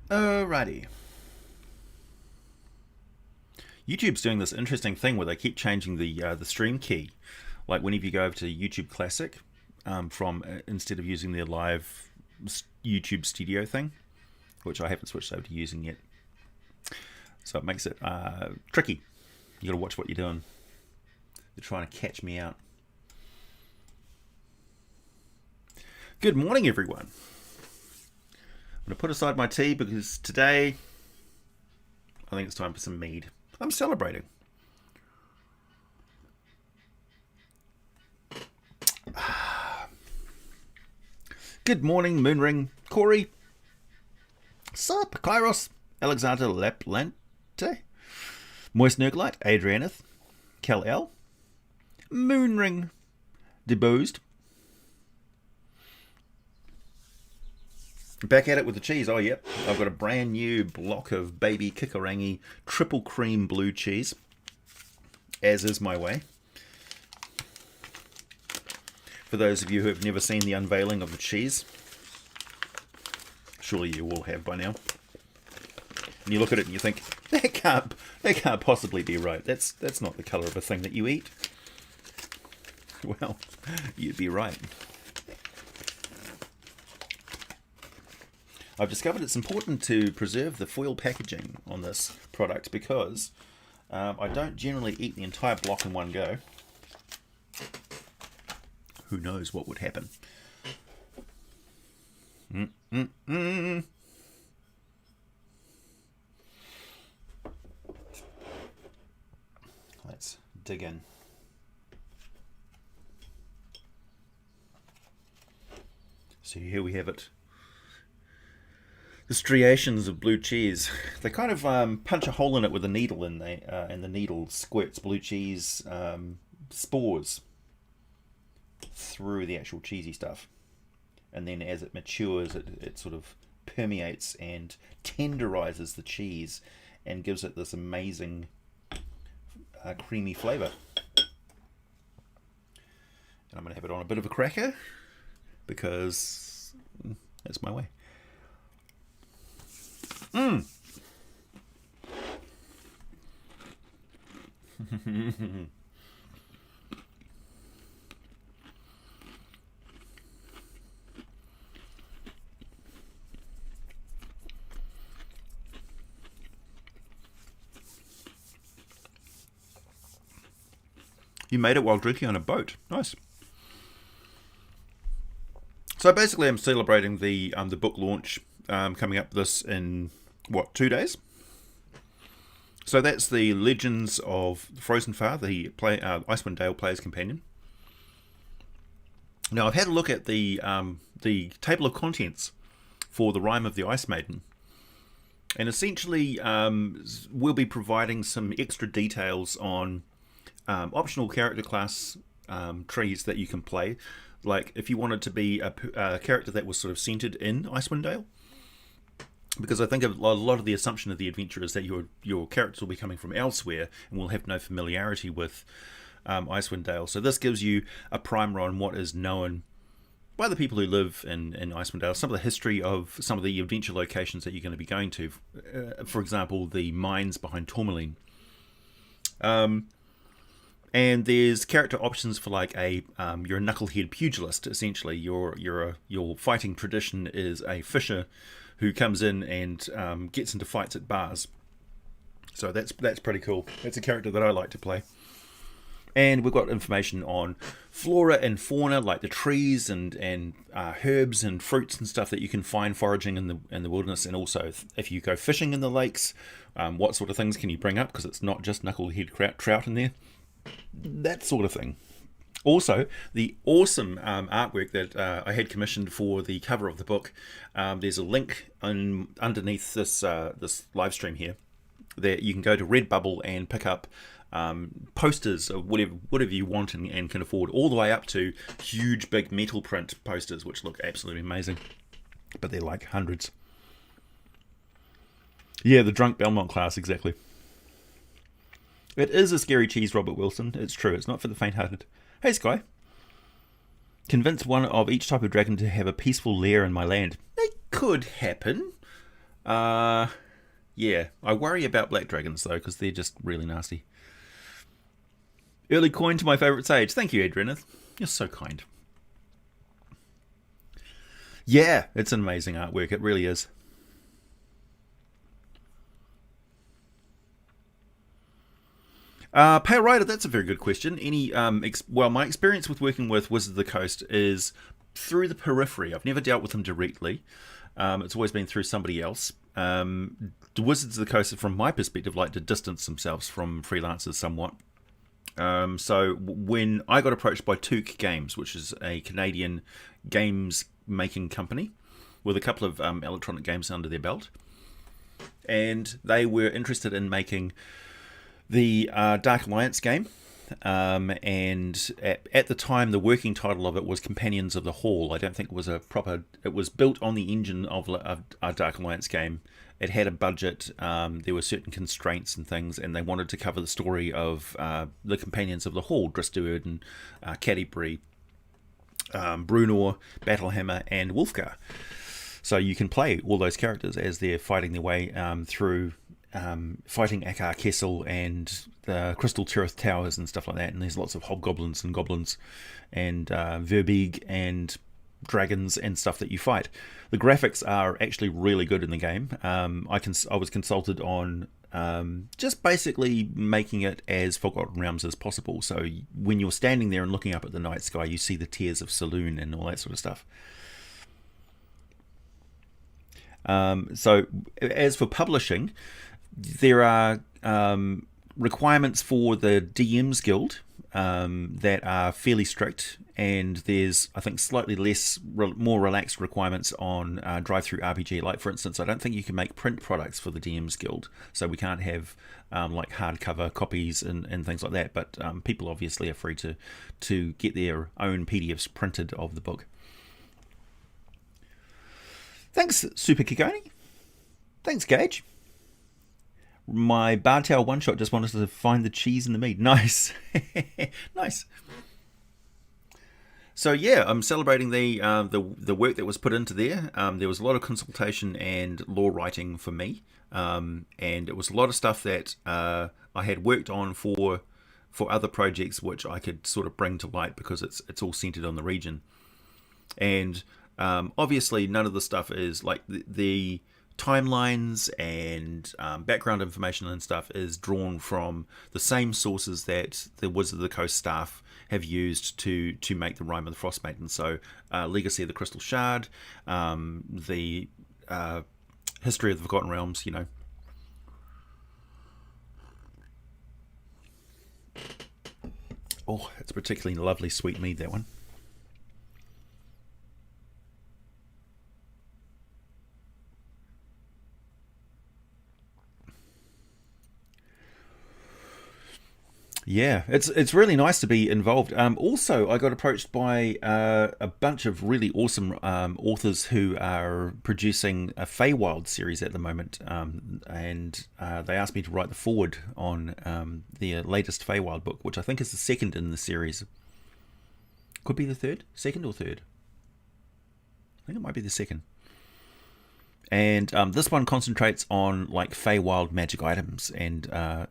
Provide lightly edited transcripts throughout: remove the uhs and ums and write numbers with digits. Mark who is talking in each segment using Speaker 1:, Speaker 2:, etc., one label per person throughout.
Speaker 1: Alrighty. YouTube's doing this interesting thing where they keep changing the stream key. Like whenever you go over to YouTube Classic, from instead of using their live YouTube Studio thing, which I haven't switched over to using yet. So it makes it tricky. You got to watch what you're doing. They're trying to catch me out. Good morning, everyone. I'm going to put aside my tea because today I think it's time for some mead. I'm celebrating. Good morning, Moonring, Corey, Sup, Kairos, Alexander Laplante, Moist Nurglite, Adrianeth, Cal L, Moonring, Debosed. Back at it with the cheese. Oh, yep. I've got a brand new block of baby Kikarangi triple cream blue cheese, as is my way. For those of you who have never seen the unveiling of the cheese, surely you all have by now. And you look at it and you think, that can't possibly be right. That's not the colour of a thing that you eat. Well, you'd be right. I've discovered it's important to preserve the foil packaging on this product because I don't generally eat the entire block in one go. Who knows what would happen? Let's dig in. So here we have it. The striations of blue cheese. They kind of punch a hole in it with a needle and the needle squirts blue cheese spores through the actual cheesy stuff. And then as it matures, it sort of permeates and tenderizes the cheese and gives it this amazing creamy flavour. And I'm going to have it on a bit of a cracker because that's my way. You made it while drinking on a boat. Nice. So basically, I'm celebrating the book launch coming up this in 2 days. So that's the Legends of Frozen Far, the Icewind Dale Player's Companion. Now I've had a look at the table of contents for the Rime of the Ice Maiden, and essentially we'll be providing some extra details on optional character class trees that you can play. Like if you wanted to be a character that was sort of centered in Icewind Dale, because I think a lot of the assumption of the adventure is that your characters will be coming from elsewhere and will have no familiarity with Icewind Dale. So this gives you a primer on what is known by the people who live in Icewind Dale, some of the history of some of the adventure locations that you're going to be going to. For example, the mines behind Tourmaline. And there's character options for like you're a knucklehead pugilist. Essentially, your fighting tradition is a fisher who comes in and gets into fights at bars. So that's pretty cool. That's a character that I like to play. And we've got information on flora and fauna, like the trees and herbs and fruits and stuff that you can find foraging in the wilderness. And also, if you go fishing in the lakes, what sort of things can you bring up? Because it's not just knucklehead trout in there. That sort of thing. Also, the awesome artwork that I had commissioned for the cover of the book. There's a link underneath this live stream here that you can go to Redbubble and pick up posters of whatever you want and can afford, all the way up to huge big metal print posters, which look absolutely amazing. But they're like hundreds. Yeah, the drunk Belmont class, exactly. It is a scary cheese, Robert Wilson. It's true. It's not for the faint-hearted. Hey, Sky. Convince one of each type of dragon to have a peaceful lair in my land. It could happen. Uh, yeah, I worry about black dragons though because they're just really nasty. Early coin to my favourite sage. Thank you, Adrenith. You're so kind. Yeah, it's an amazing artwork. It really is. Pale Rider, that's a very good question. Well, my experience with working with Wizards of the Coast is through the periphery. I've never dealt with them directly. It's always been through somebody else. The Wizards of the Coast, from my perspective, like to distance themselves from freelancers somewhat. So when I got approached by Took Games, which is a Canadian games making company with a couple of electronic games under their belt, and they were interested in making the Dark Alliance game, and at the time the working title of it was Companions of the Hall. I don't think it was a proper. It was built on the engine of a Dark Alliance game. It had a budget. There were certain constraints and things, and they wanted to cover the story of the Companions of the Hall: Driftwood and Caddybury, Brunor, Battlehammer, and Wolfgar. So you can play all those characters as they're fighting their way through. Fighting Akar Kessel and the Crystal Tirith Towers and stuff like that, and there's lots of hobgoblins and goblins and Verbeeg and dragons and stuff that you fight. The graphics are actually really good in the game. I was consulted on just basically making it as Forgotten Realms as possible. So when you're standing there and looking up at the night sky, you see the Tears of Saloon and all that sort of stuff. So as for publishing, there are requirements for the DM's Guild that are fairly strict, and there's, I think, slightly more relaxed requirements on drive-through RPG. Like, for instance, I don't think you can make print products for the DM's Guild, so we can't have like hardcover copies and things like that, but people obviously are free to get their own PDFs printed of the book. Thanks, Super Kikoni. Thanks, Gage. My Bartail one-shot just wanted to find the cheese in the mead. Nice. Nice. So yeah, I'm celebrating the work that was put into there. There was a lot of consultation and law writing for me, and it was a lot of stuff that I had worked on for other projects, which I could sort of bring to light because it's all centered on the region. And obviously, none of the stuff is like the timelines and background information and stuff is drawn from the same sources that the Wizards of the Coast staff have used to make the Rime of the Frostmaiden. So Legacy of the Crystal Shard, the History of the Forgotten Realms, you know. Oh, it's particularly lovely sweet mead, that one. Yeah, it's really nice to be involved. Also, I got approached by a bunch of really awesome authors who are producing a Feywild series at the moment, and they asked me to write the foreword on their latest Feywild book, which I think is the second in the series. Could be the third, second or third. I think it might be the second. And this one concentrates on like Feywild magic items and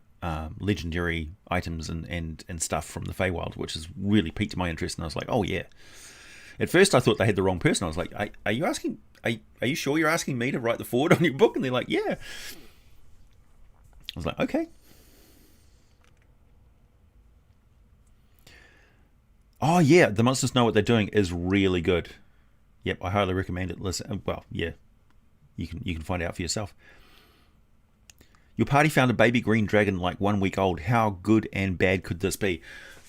Speaker 1: legendary items and stuff from the Feywild, which has really piqued my interest. And I was like, oh yeah. At first I thought they had the wrong person. I was like, are you asking? Are you sure you're asking me to write the foreword on your book? And they're like, yeah. I was like, okay. Oh yeah, The Monsters Know What They're Doing is really good. Yep, I highly recommend it. Listen, well, yeah, you can find out for yourself. Your party found a baby green dragon like 1 week old. How good and bad could this be?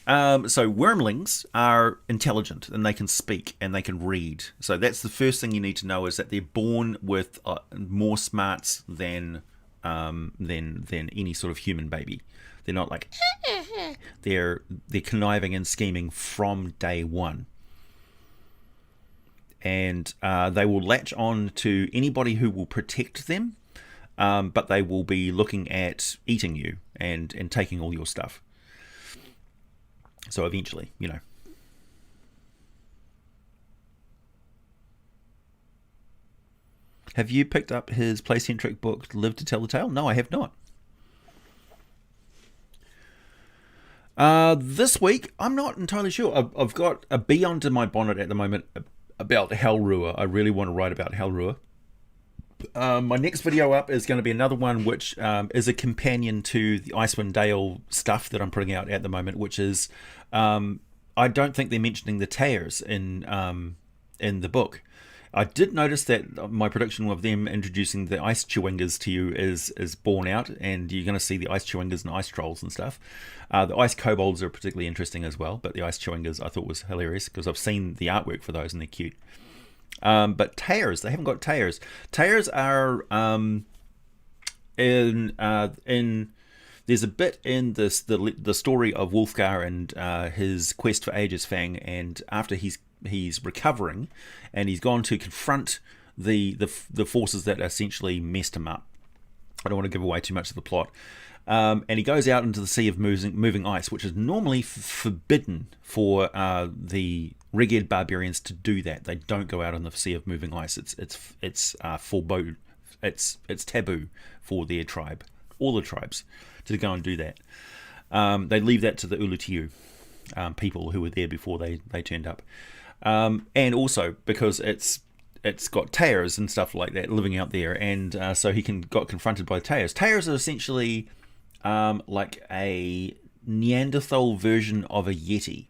Speaker 1: So wormlings are intelligent and they can speak and they can read. So that's the first thing you need to know, is that they're born with more smarts than any sort of human baby. They're not like they're conniving and scheming from day one. And they will latch on to anybody who will protect them. But they will be looking at eating you and taking all your stuff. So eventually, you know. Have you picked up his play-centric book, Live to Tell the Tale? No, I have not. This week, I'm not entirely sure. I've got a bee under my bonnet at the moment about Hellruer. I really want to write about Hellruer. My next video up is going to be another one which is a companion to the Icewind Dale stuff that I'm putting out at the moment, which is I don't think they're mentioning the Tears in the book. I did notice that my prediction of them introducing the ice chewingers to you is borne out, and you're going to see the ice chewingers and ice trolls and stuff. The ice kobolds are particularly interesting as well, but the ice chewingers I thought was hilarious because I've seen the artwork for those and they're cute. But Tears, they haven't got Tears. Tears are in there's a bit in this the story of Wulfgar and his quest for Aegis Fang, and after he's recovering and he's gone to confront the forces that essentially messed him up. I don't want to give away too much of the plot. And he goes out into the sea of moving ice, which is normally forbidden for the Reged barbarians to do that. They don't go out in the sea of moving ice. It's forbode. It's taboo for their tribe, all the tribes, to go and do that. They leave that to the Ulutiu people who were there before they turned up. And also because it's got Tears and stuff like that living out there, and so he got confronted by Tears. Tears are essentially like a Neanderthal version of a Yeti,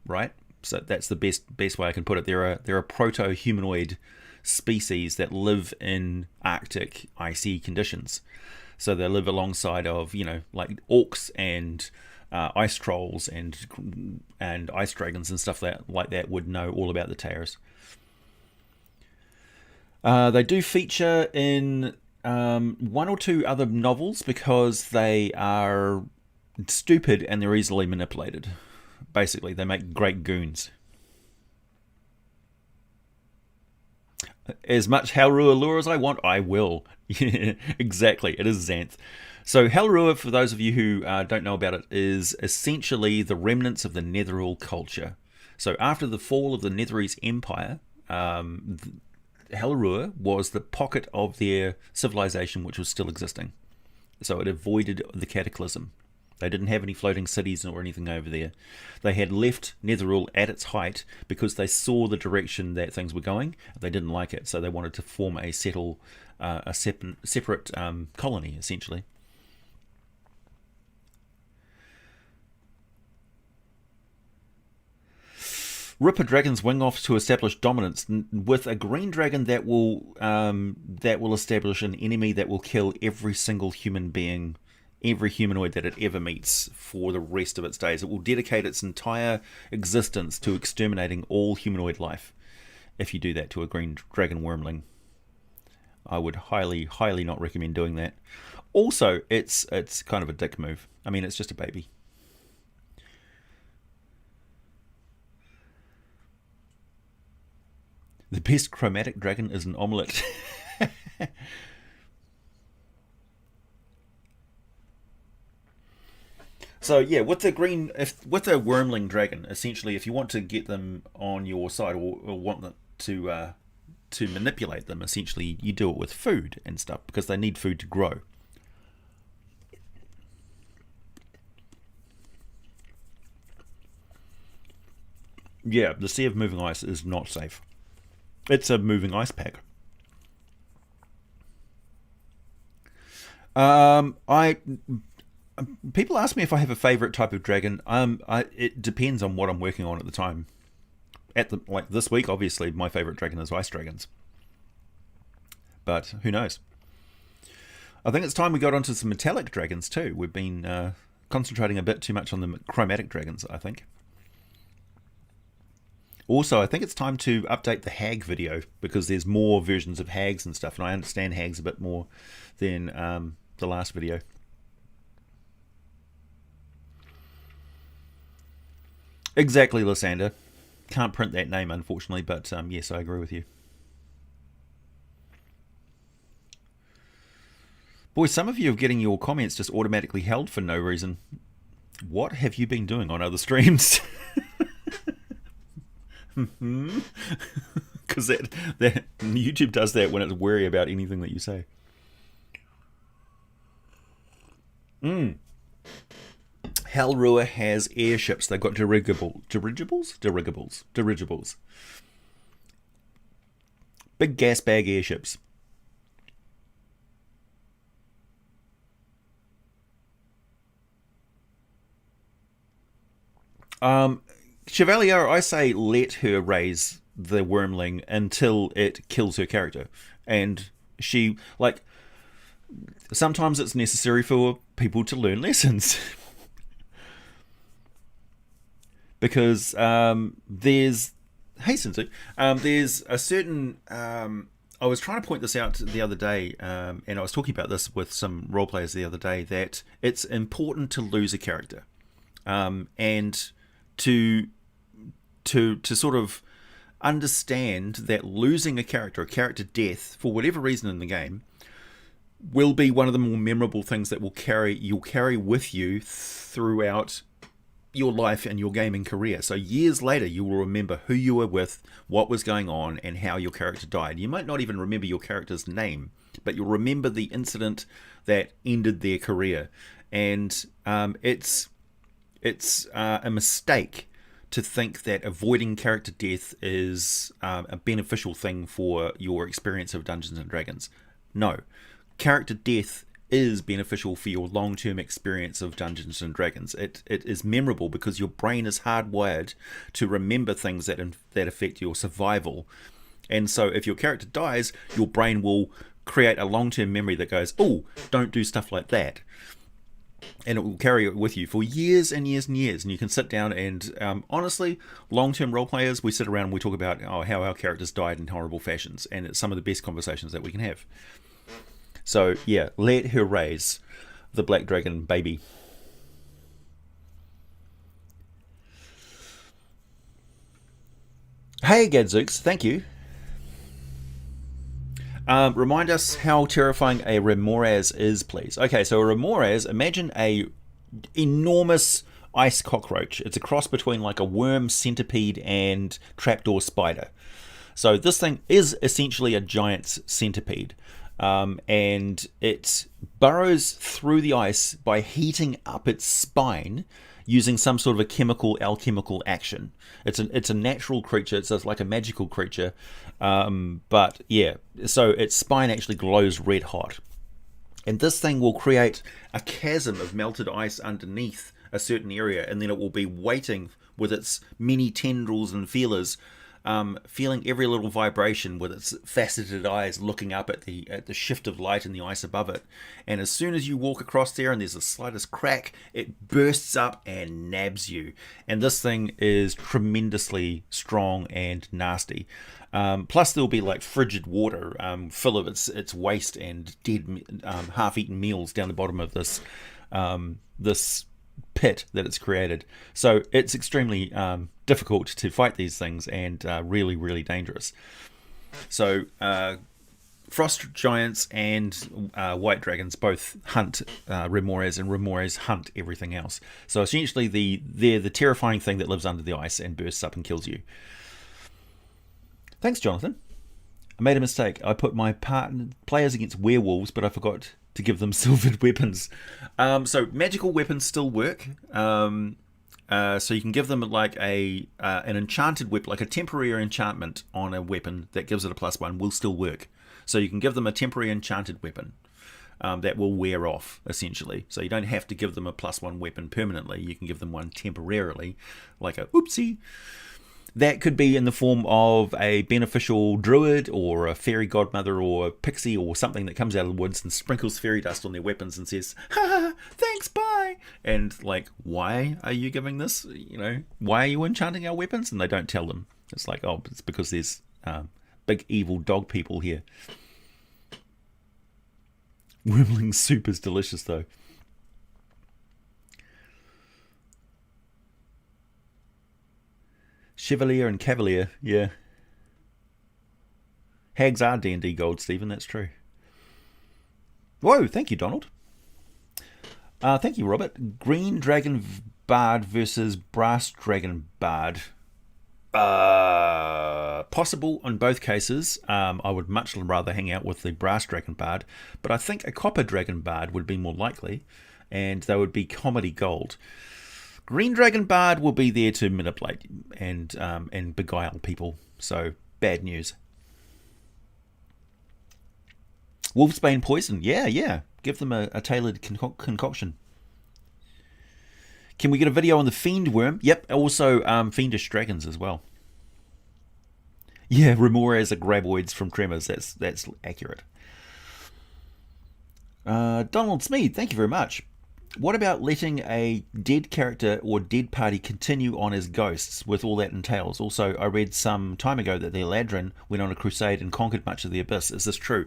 Speaker 1: right? So that's the best way I can put it. They're a proto-humanoid species that live in Arctic icy conditions. So they live alongside of, like orcs and ice trolls and ice dragons and stuff like that would know all about the Tears. They do feature in one or two other novels because they are stupid and they're easily manipulated. Basically, they make great goons. As much Hellruer lore as I want, I will. Exactly, it is Xanth. So Hellruer, for those of you who don't know about it, is essentially the remnants of the Netheril culture. So after the fall of the Netherese Empire, Hellruer was the pocket of their civilization which was still existing. So it avoided the cataclysm. They didn't have any floating cities or anything over there. They had left Netheril at its height because they saw the direction that things were going. They didn't like it, so they wanted to form a separate colony, essentially. Rip a dragon's wing off to establish dominance with a green dragon that will establish an enemy that will kill every single human being, every humanoid that it ever meets for the rest of its days. It will dedicate its entire existence to exterminating all humanoid life. If you do that to a green dragon wormling, I would highly, highly not recommend doing that. Also, it's kind of a dick move. I mean, it's just a baby. The best chromatic dragon is an omelette. So yeah, with the with a wormling dragon, essentially, if you want to get them on your side or want them to manipulate them, essentially, you do it with food and stuff because they need food to grow. Yeah, the Sea of Moving Ice is not safe. It's a moving ice pack. People ask me if I have a favorite type of dragon. It depends on what I'm working on at the time. Like this week, obviously, my favorite dragon is ice dragons. But who knows? I think it's time we got onto some metallic dragons too. We've been concentrating a bit too much on the chromatic dragons, I think. Also, I think it's time to update the hag video because there's more versions of hags and stuff, and I understand hags a bit more than the last video. Exactly, Lysander. Can't print that name, unfortunately, but yes, I agree with you. Boy, some of you are getting your comments just automatically held for no reason. What have you been doing on other streams? Because that YouTube does that when it's wary about anything that you say. Halrua has airships. They've got dirigibles. Big gas bag airships. Chevalier, I say let her raise the wormling until it kills her character. And she, like, sometimes it's necessary for people to learn lessons. Because there's... Hey, Sinsu. There's a certain... I was trying to point this out the other day, and I was talking about this with some role players the other day, that it's important to lose a character. And to sort of understand that losing a character death, for whatever reason in the game, will be one of the more memorable things that you'll carry with you throughout your life and your gaming career. So years later, you will remember who you were with, what was going on, and how your character died. You might not even remember your character's name, but you'll remember the incident that ended their career. And it's a mistake to think that avoiding character death is a beneficial thing for your experience of Dungeons and Dragons. No, character death is beneficial for your long-term experience of Dungeons and Dragons. It is memorable because your brain is hardwired to remember things that affect your survival. And so if your character dies, your brain will create a long-term memory that goes, oh, don't do stuff like that. And it will carry it with you for years and years and years. And you can sit down and, honestly, long-term role players, we sit around and we talk about how our characters died in horrible fashions. And it's some of the best conversations that we can have. So, yeah, let her raise the Black Dragon baby. Hey, Gadzooks, thank you. Remind us how terrifying a Remoraz is, please. Okay, so a Remoraz, imagine a enormous ice cockroach. It's a cross between like a worm, centipede, and trapdoor spider. So this thing is essentially a giant centipede. And it burrows through the ice by heating up its spine using some sort of a alchemical action. It's a natural creature. It's like a magical creature. But yeah, so its spine actually glows red hot. And this thing will create a chasm of melted ice underneath a certain area, and then it will be waiting with its many tendrils and feelers, feeling every little vibration with its faceted eyes looking up at the shift of light in the ice above it. And as soon as you walk across there and there's the slightest crack, it bursts up and nabs you. And this thing is tremendously strong and nasty. Plus there'll be like frigid water full of its waste and dead half-eaten meals down the bottom of this pit that it's created. So it's extremely difficult to fight these things and really, really dangerous. So frost giants and white dragons both hunt Remoraz, and Remoraz hunt everything else. So essentially they're the terrifying thing that lives under the ice and bursts up and kills you. Thanks, Jonathan. I made a mistake. I put my players against werewolves, but I forgot to give them silvered weapons. So magical weapons still work. So you can give them like an enchanted weapon, like a temporary enchantment on a weapon that gives it a +1 will still work. So you can give them a temporary enchanted weapon that will wear off, essentially. So you don't have to give them a +1 weapon permanently. You can give them one temporarily, like a oopsie. That could be in the form of a beneficial druid or a fairy godmother or a pixie or something that comes out of the woods and sprinkles fairy dust on their weapons and says, ha, thanks, bye. And like, why are you giving this? You know, why are you enchanting our weapons? And they don't tell them. It's like, oh, it's because there's big evil dog people here. Wormling soup is delicious though. Chevalier and Cavalier, yeah. Hags are D&D gold, Stephen, that's true. Whoa, thank you, Donald. Thank you, Robert. Green Dragon Bard versus Brass Dragon Bard. Possible in both cases. I would much rather hang out with the brass dragon bard, but I think a copper dragon bard would be more likely, and they would be comedy gold. Green dragon bard will be there to manipulate and beguile people. So bad news. Wolfsbane poison, yeah. Give them a tailored concoction. Can we get a video on the fiend worm? Yep. Also, fiendish dragons as well. Yeah, Remoras are graboids from Tremors. That's accurate. Donald Smead, thank you very much. What about letting a dead character or dead party continue on as ghosts with all that entails? Also, I read some time ago that the Eladrin went on a crusade and conquered much of the Abyss. Is this true?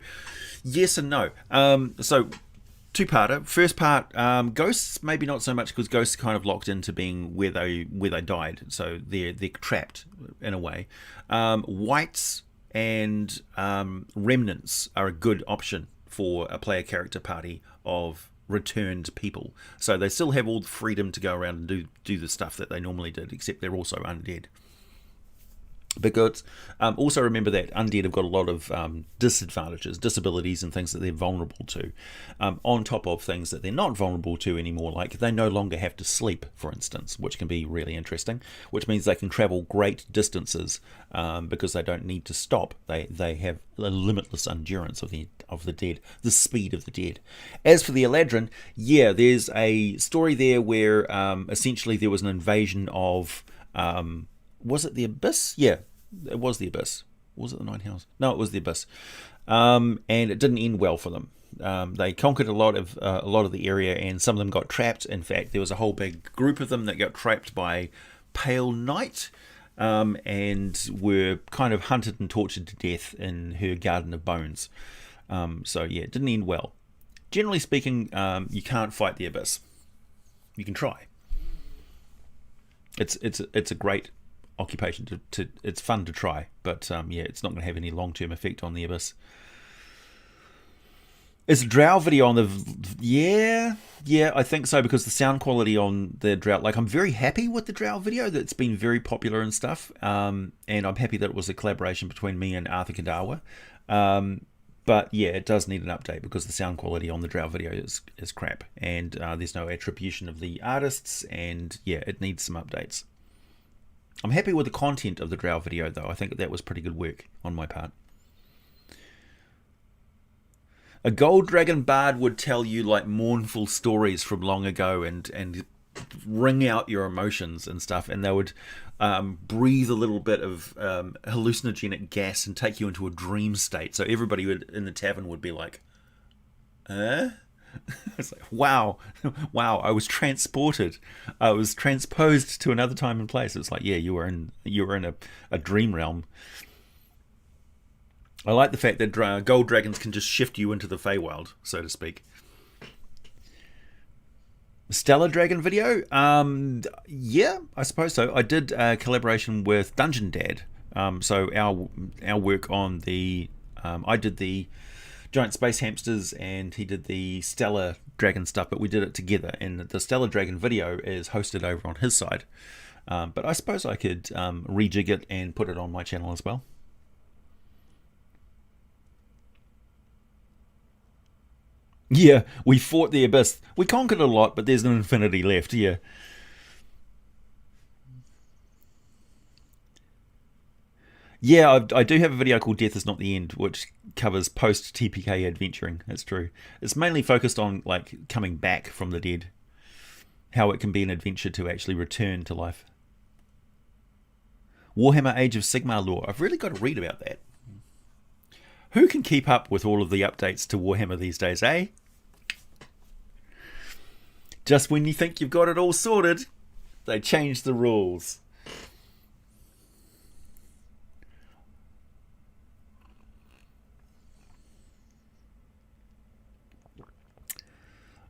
Speaker 1: Yes and no. So, two-parter. First part, ghosts, maybe not so much, because ghosts are kind of locked into being where they died. So they're trapped in a way. Whites and remnants are a good option for a player character party of returned people. So they still have all the freedom to go around and do the stuff that they normally did, except they're also undead. Because also remember that undead have got a lot of disadvantages, disabilities and things that they're vulnerable to, on top of things that they're not vulnerable to anymore, like they no longer have to sleep, for instance, which can be really interesting, which means they can travel great distances because they don't need to stop. They have a limitless endurance of the dead, the speed of the dead. As for the Eladrin, yeah, there's a story there where essentially there was an invasion of... was it the Abyss? Yeah, it was the Abyss. Was it the Nine Hells? No, it was the Abyss. And it didn't end well for them. They conquered a lot of the area, and some of them got trapped. In fact, there was a whole big group of them that got trapped by Pale Night, and were kind of hunted and tortured to death in her Garden of Bones. So yeah, it didn't end well. Generally speaking, you can't fight the Abyss. You can try. It's a great occupation it's fun to try, but yeah, it's not going to have any long-term effect on the Abyss. Is the Drow video on the... Yeah, I think so, because the sound quality on the Drow... Like, I'm very happy with the Drow video. That's been very popular and stuff. And I'm happy that it was a collaboration between me and Arthur Kadawa. But yeah, it does need an update because the sound quality on the Drow video is crap. And there's no attribution of the artists. And yeah, it needs some updates. I'm happy with the content of the Drow video, though. I think that was pretty good work on my part. A gold dragon bard would tell you like mournful stories from long ago and wring out your emotions and stuff, and they would breathe a little bit of hallucinogenic gas and take you into a dream state. So everybody in the tavern would be like, It's like, wow, I was transported. I was transposed to another time and place. It's like, yeah, you were in a dream realm. I like the fact that gold dragons can just shift you into the Feywild, so to speak. Stellar Dragon video? Yeah, I suppose so. I did a collaboration with Dungeon Dad. So our work on the... I did the Giant Space Hamsters and he did the Stellar Dragon stuff, but we did it together. And the Stellar Dragon video is hosted over on his side. But I suppose I could rejig it and put it on my channel as well. Yeah, we fought the Abyss. We conquered a lot, but there's an infinity left, yeah. Yeah, I do have a video called Death is Not the End, which covers post-TPK adventuring. That's true. It's mainly focused on like coming back from the dead. How it can be an adventure to actually return to life. Warhammer Age of Sigmar lore. I've really got to read about that. Who can keep up with all of the updates to Warhammer these days, eh? Just when you think you've got it all sorted, they change the rules.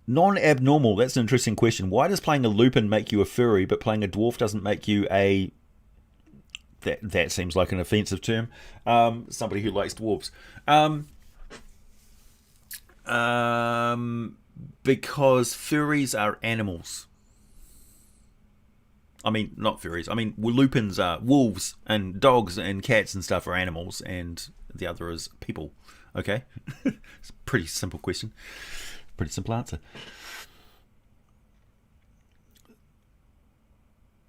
Speaker 1: Non-abnormal, that's an interesting question. Why does playing a Lupin make you a furry, but playing a dwarf doesn't make you a... That seems like an offensive term. Somebody who likes dwarves. Because furries are animals. I mean, not furries. I mean, lupins are wolves, and dogs and cats and stuff are animals, and the other is people. Okay? It's a pretty simple question. Pretty simple answer.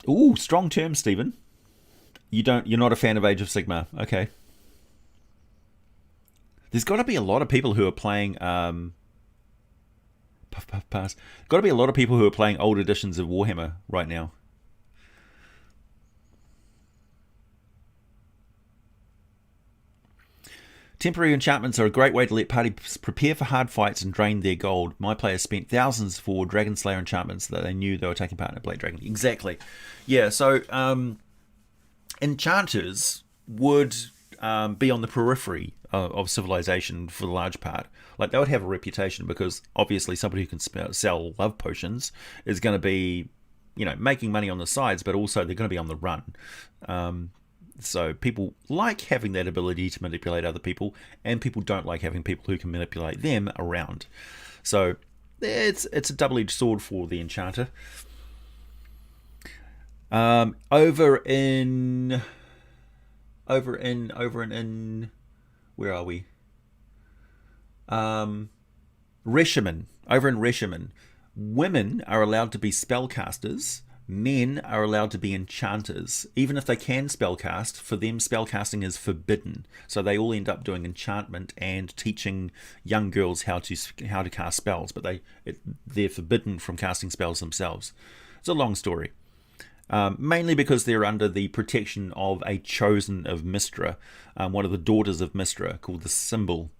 Speaker 1: Ooh, strong term, Stephen. You're not a fan of Age of Sigmar. Okay. There's got to be a lot of people who are playing puff puff pass. Got to be a lot of people who are playing old editions of Warhammer right now. Temporary enchantments are a great way to let parties prepare for hard fights and drain their gold. My players spent thousands for Dragon Slayer enchantments that they knew they were taking part in a Blade Dragon. Exactly. Yeah, so enchanters would be on the periphery of civilization for the large part. Like, they would have a reputation because obviously somebody who can sell love potions is going to be, making money on the sides, but also they're going to be on the run. So people like having that ability to manipulate other people, and people don't like having people who can manipulate them around. So it's a double-edged sword for the enchanter. Over in where are we? Reshiman. Over in Reshiman, women are allowed to be spellcasters. Men are allowed to be enchanters. Even if they can spellcast, for them spellcasting is forbidden. So they all end up doing enchantment and teaching young girls how to cast spells, but they're forbidden from casting spells themselves. It's a long story. Mainly because they're under the protection of a chosen of Mystra, one of the daughters of Mystra, called the Symbol,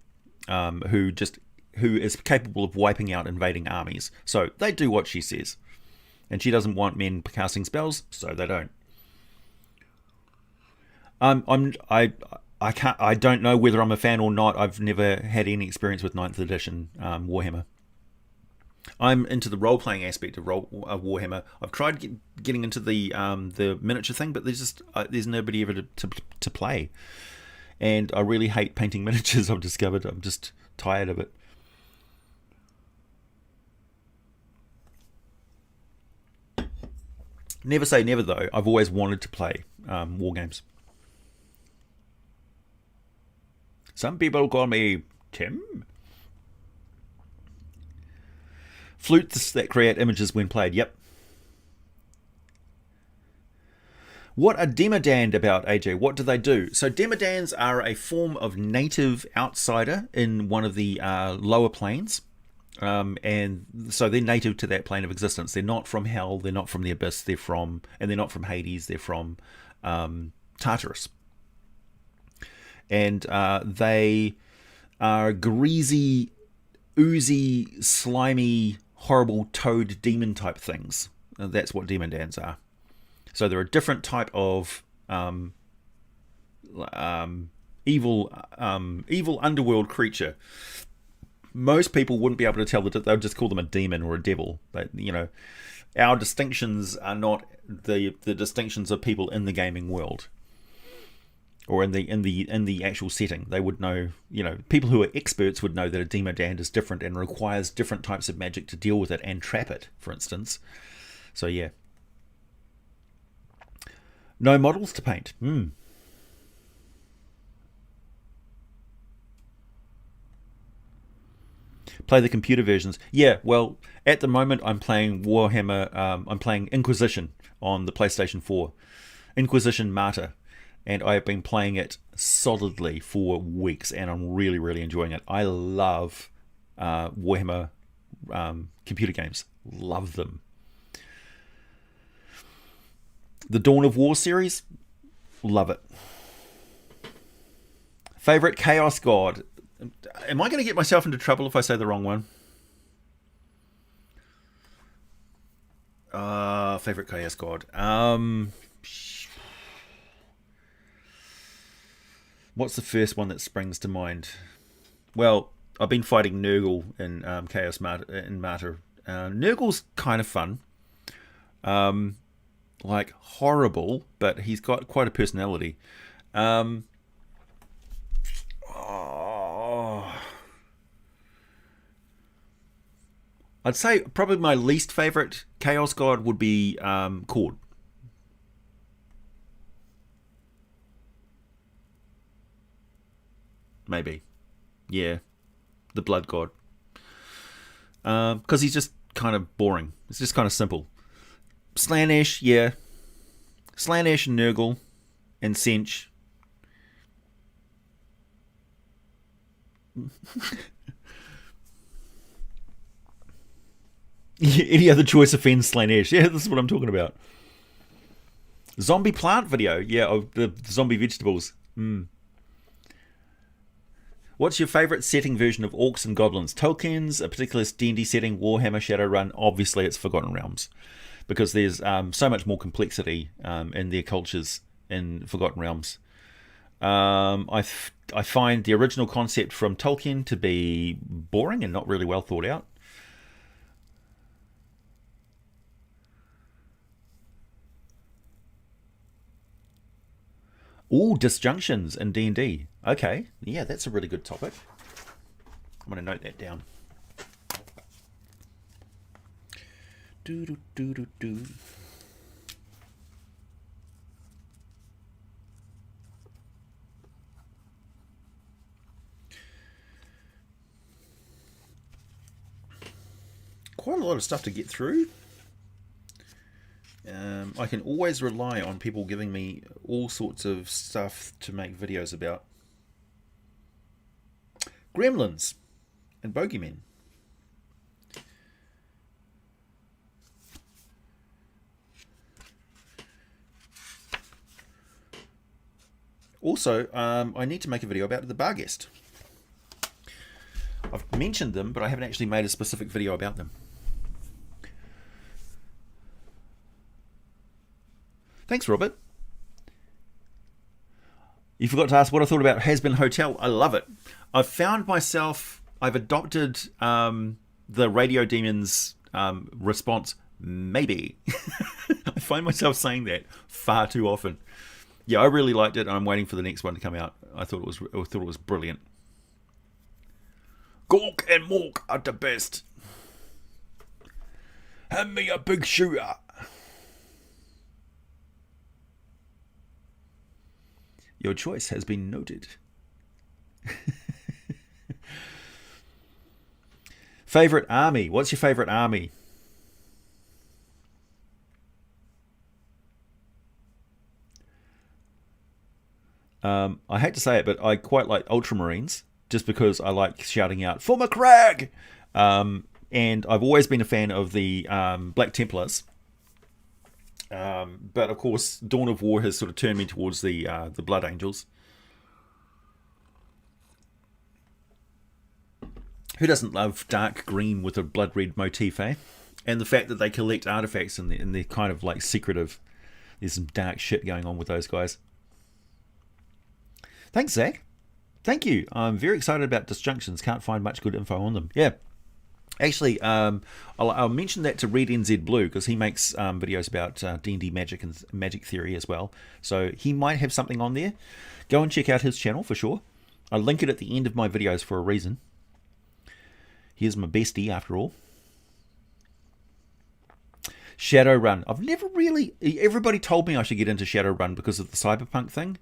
Speaker 1: who is capable of wiping out invading armies. So they do what she says. And she doesn't want men casting spells, so they don't. I don't know whether I'm a fan or not. I've never had any experience with 9th edition Warhammer. I'm into the role-playing aspect of Warhammer. I've tried getting into the miniature thing, but there's nobody ever to play. And I really hate painting miniatures, I've discovered. I'm just tired of it. Never say never, though. I've always wanted to play war games. Some people call me Tim. Flutes that create images when played. Yep. What are Demodand about, AJ? What do they do? So Demodans are a form of native outsider in one of the lower planes. And so they're native to that plane of existence. They're not from hell. They're not from the abyss. They're not from Hades. They're from Tartarus. And they are greasy, oozy, slimy, horrible toad demon type things. That's what Demodans are. So they're a different type of evil underworld creature. Most people wouldn't be able to tell that. They would just call them a demon or a devil. But our distinctions are not the distinctions of people in the gaming world, or in the actual setting. They would know. People who are experts would know that a Demodand is different and requires different types of magic to deal with it and trap it, for instance. So yeah. No models to paint. Play the computer versions. Yeah, well, at the moment I'm playing Warhammer. I'm playing Inquisition on the PlayStation 4. Inquisition Martyr. And I have been playing it solidly for weeks, and I'm really, really enjoying it. I love Warhammer computer games. Love them. The Dawn of War series, love it. Favorite Chaos God. Am I going to get myself into trouble if I say the wrong one? Favorite Chaos God. What's the first one that springs to mind? Well, I've been fighting Nurgle in Chaos Martyr. Nurgle's kind of fun. Like, horrible, but he's got quite a personality. I'd say probably my least favourite Chaos God would be Cord. maybe. Yeah, the Blood God. Because he's just kind of boring. It's just kind of simple. Slaanesh, yeah. Slaanesh and Nurgle and Sench. Any other choice offends Slaanesh. Yeah, this is what I'm talking about. Zombie plant video. Yeah, of the zombie vegetables. What's your favourite setting version of Orcs and Goblins? Tolkien's, a particular D&D setting, Warhammer, Shadowrun. Obviously, it's Forgotten Realms. Because there's so much more complexity in their cultures in Forgotten Realms. I find the original concept from Tolkien to be boring and not really well thought out. Ooh, disjunctions in D&D. Okay, yeah, that's a really good topic. I'm going to note that down. Do. Quite a lot of stuff to get through. I can always rely on people giving me all sorts of stuff to make videos about. Gremlins and bogeymen. Also, I need to make a video about the Barghest. I've mentioned them, but I haven't actually made a specific video about them. Thanks, Robert. You forgot to ask what I thought about Has-Been Hotel. I love it. I've adopted the Radio Demons response, maybe. I find myself saying that far too often. Yeah, I really liked it, and I'm waiting for the next one to come out. I thought it was brilliant. Gork and Mork are the best. Hand me a big shooter. Your choice has been noted. Favorite army? What's your favorite army? I hate to say it, but I quite like Ultramarines, just because I like shouting out, "For McCrag!" And I've always been a fan of the Black Templars. But of course, Dawn of War has sort of turned me towards the Blood Angels. Who doesn't love dark green with a blood red motif, eh? And the fact that they collect artifacts and they're kind of like secretive. There's some dark shit going on with those guys. Thanks, Zach. Thank you. I'm very excited about disjunctions. Can't find much good info on them. Yeah. Actually, I'll mention that to Red NZ Blue, because he makes videos about D&D magic and magic theory as well. So he might have something on there. Go and check out his channel for sure. I'll link it at the end of my videos for a reason. Here's my bestie after all. Shadowrun. I've never really... Everybody told me I should get into Shadowrun because of the cyberpunk thing.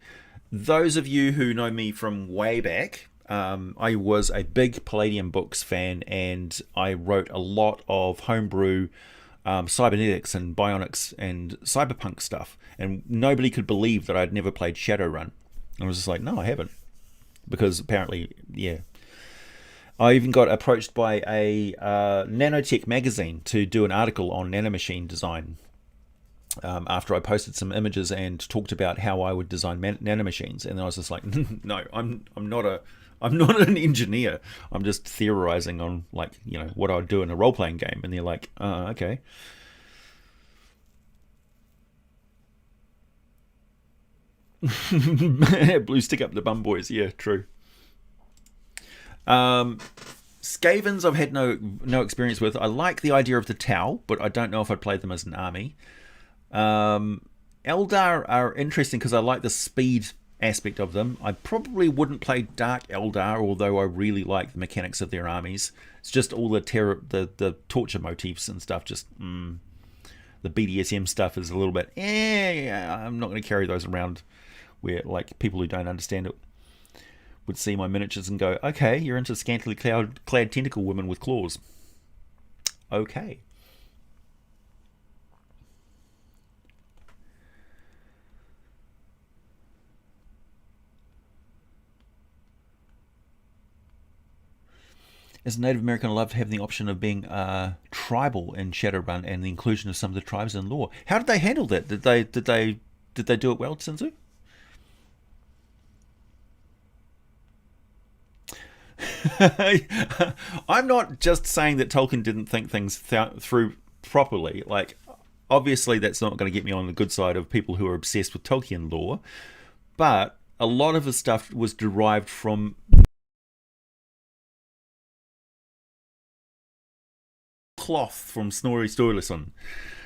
Speaker 1: Those of you who know me from way back... I was a big Palladium Books fan, and I wrote a lot of homebrew cybernetics and bionics and cyberpunk stuff, and nobody could believe that I'd never played Shadowrun. I was just like, no, I haven't, because apparently, yeah. I even got approached by a nanotech magazine to do an article on nanomachine design after I posted some images and talked about how I would design nanomachines, and then I was just like, no, I'm not an engineer. I'm just theorizing on, like, you know, what I'd do in a role-playing game. And they're like, okay. Blue stick up the bum boys. Yeah, true. Skavens I've had no experience with. I like the idea of the Tau, but I don't know if I'd play them as an army. Eldar are interesting because I like the speed aspect of them. I probably wouldn't play Dark Eldar, although I really like the mechanics of their armies. It's just all the torture motifs and stuff. Just the BDSM stuff is a little bit. I'm not going to carry those around where, like, people who don't understand it would see my miniatures and go, okay, you're into scantily clad tentacle women with claws. Okay. As a Native American, I love having the option of being tribal in Shadowrun and the inclusion of some of the tribes in lore. How did they handle that? Did they do it well, Tsinzu? I'm not just saying that Tolkien didn't think things through properly. Like, obviously, that's not going to get me on the good side of people who are obsessed with Tolkien lore, but a lot of his stuff was derived from cloth from Snorri Sturluson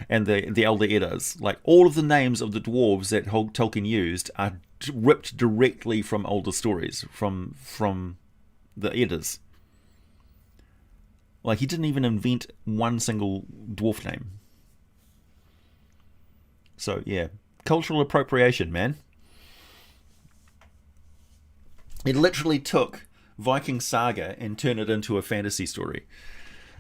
Speaker 1: and the Elder Eddas. Like, all of the names of the dwarves that Tolkien used are ripped directly from older stories, from the Eddas. Like, he didn't even invent one single dwarf name. So, yeah. Cultural appropriation, man. It literally took Viking saga and turned it into a fantasy story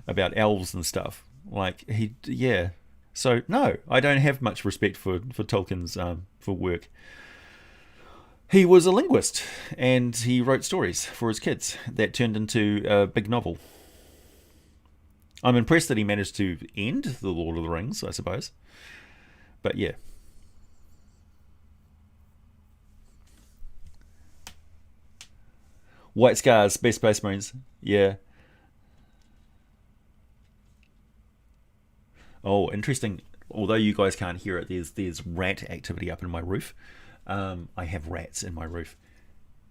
Speaker 1: about elves and stuff. Like, yeah. So, no, I don't have much respect for Tolkien's for work. He was a linguist, and he wrote stories for his kids that turned into a big novel. I'm impressed that he managed to end The Lord of the Rings, I suppose. But yeah. White Scars, best Space Marines. Yeah. Oh, interesting. Although you guys can't hear it, there's rat activity up in my roof. I have rats in my roof,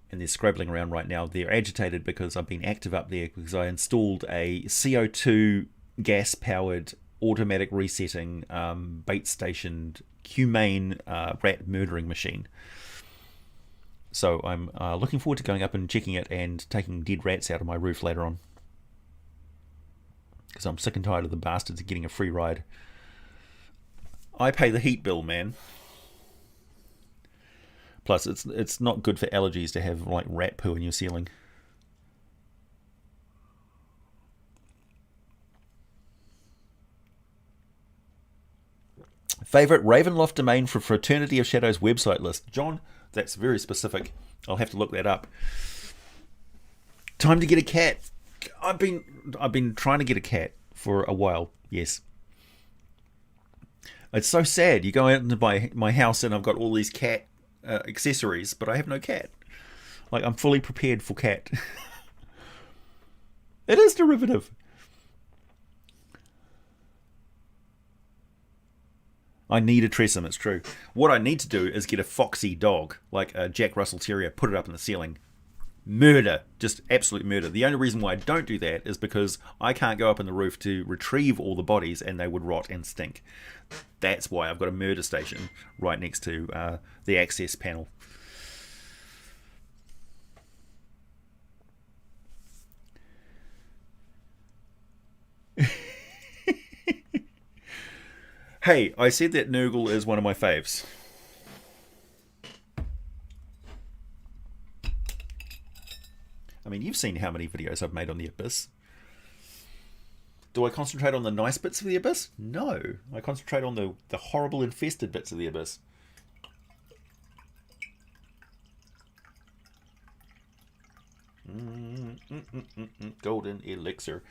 Speaker 1: and they're scrabbling around right now. They're agitated because I've been active up there because I installed a CO2 gas-powered automatic resetting bait-stationed humane rat murdering machine. So I'm looking forward to going up and checking it and taking dead rats out of my roof later on. Because I'm sick and tired of the bastards getting a free ride. I pay the heat bill, man. Plus, it's not good for allergies to have like rat poo in your ceiling. Favorite Ravenloft domain for Fraternity of Shadows website list, John. That's very specific. I'll have to look that up. Time to get a cat. I've been trying to get a cat for a while. Yes. It's so sad. You go out into my house and I've got all these cat accessories, but I have no cat. Like, I'm fully prepared for cat. It is derivative. I need a Tressum, it's true. What I need to do is get a foxy dog, like a Jack Russell Terrier, put it up in the ceiling. Murder. Just absolute murder. The only reason why I don't do that is because I can't go up on the roof to retrieve all the bodies and they would rot and stink. That's why I've got a murder station right next to the access panel. Hey, I said that Nurgle is one of my faves. I mean, you've seen how many videos I've made on the Abyss. Do I concentrate on the nice bits of the Abyss? No. I concentrate on the horrible infested bits of the Abyss. Golden elixir.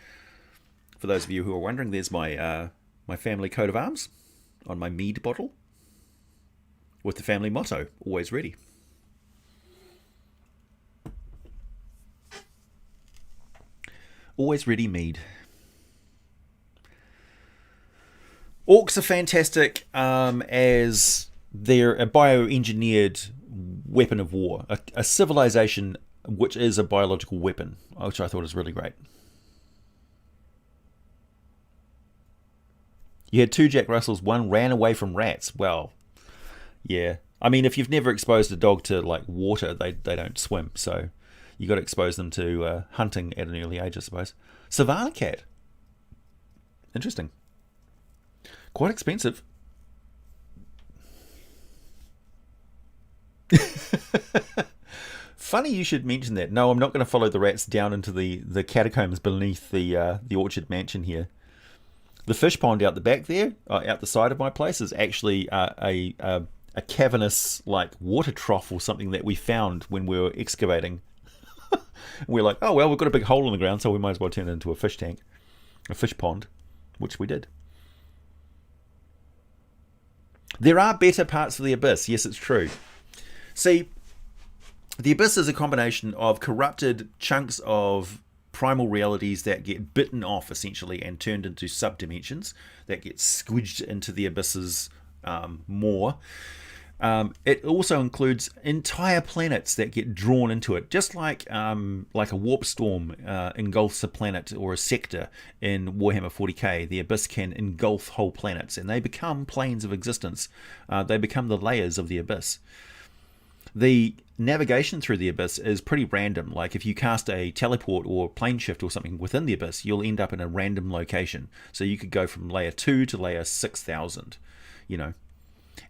Speaker 1: For those of you who are wondering, there's my my family coat of arms on my Mead bottle with the family motto, always ready. Always ready, Mead. Orcs are fantastic as they're a bioengineered weapon of war, a civilization which is a biological weapon, which I thought was really great. You had two Jack Russells, one ran away from rats. Well, yeah. I mean, if you've never exposed a dog to like water, they don't swim, so you got to expose them to hunting at an early age, I suppose. Savannah cat. Interesting. Quite expensive. Funny you should mention that. No, I'm not going to follow the rats down into the catacombs beneath the Orchard Mansion here. The fish pond out the back there, out the side of my place, is actually a cavernous like water trough or something that we found when we were excavating. We're like, oh well, we've got a big hole in the ground, so we might as well turn it into a fish tank, a fish pond, which we did. There are better parts of the Abyss. Yes, it's true. See, the Abyss is a combination of corrupted chunks of primal realities that get bitten off, essentially, and turned into subdimensions that get squidged into the Abyss's maw. It also includes entire planets that get drawn into it, just like a warp storm engulfs a planet or a sector in Warhammer 40k. The Abyss can engulf whole planets, and they become planes of existence. They become the layers of the Abyss. The navigation through the Abyss is pretty random. Like if you cast a teleport or plane shift or something within the Abyss, you'll end up in a random location. So you could go from layer 2 to layer 6000,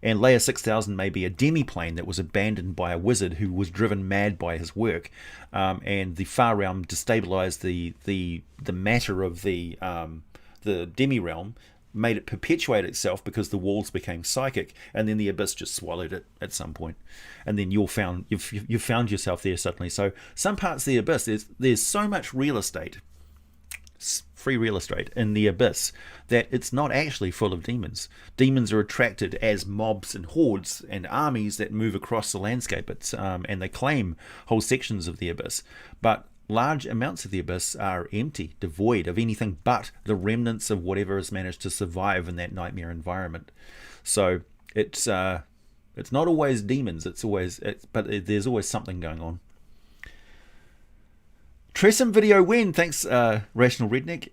Speaker 1: And layer 6000 may be a demi-plane that was abandoned by a wizard who was driven mad by his work, and the far realm destabilized the matter of the demi-realm, made it perpetuate itself because the walls became psychic, and then the Abyss just swallowed it at some point, and then you've found yourself there suddenly. So some parts of the Abyss, there's so much real estate, free real estate in the Abyss, that it's not actually full of demons. Demons are attracted as mobs and hordes and armies that move across the landscape. And they claim whole sections of the Abyss, but large amounts of the Abyss are empty, devoid of anything but the remnants of whatever has managed to survive in that nightmare environment. So it's not always demons. But there's always something going on. Tressum video when? Thanks, Rational Redneck.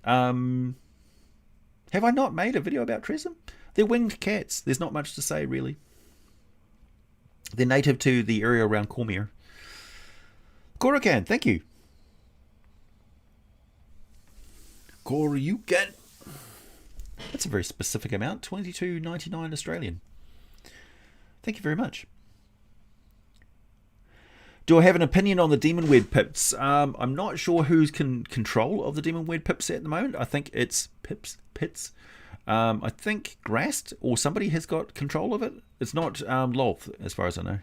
Speaker 1: Have I not made a video about Tressum? They're winged cats. There's not much to say, really. They're native to the area around Cormier. Korakan, thank you. Koryukan. That's a very specific amount. $22.99 Australian. Thank you very much. Do I have an opinion on the Demon Wed pips? I'm not sure who's in control of the Demon Wed pips at the moment. I think it's Pits. I think Grast or somebody has got control of it. It's not Lolth, as far as I know.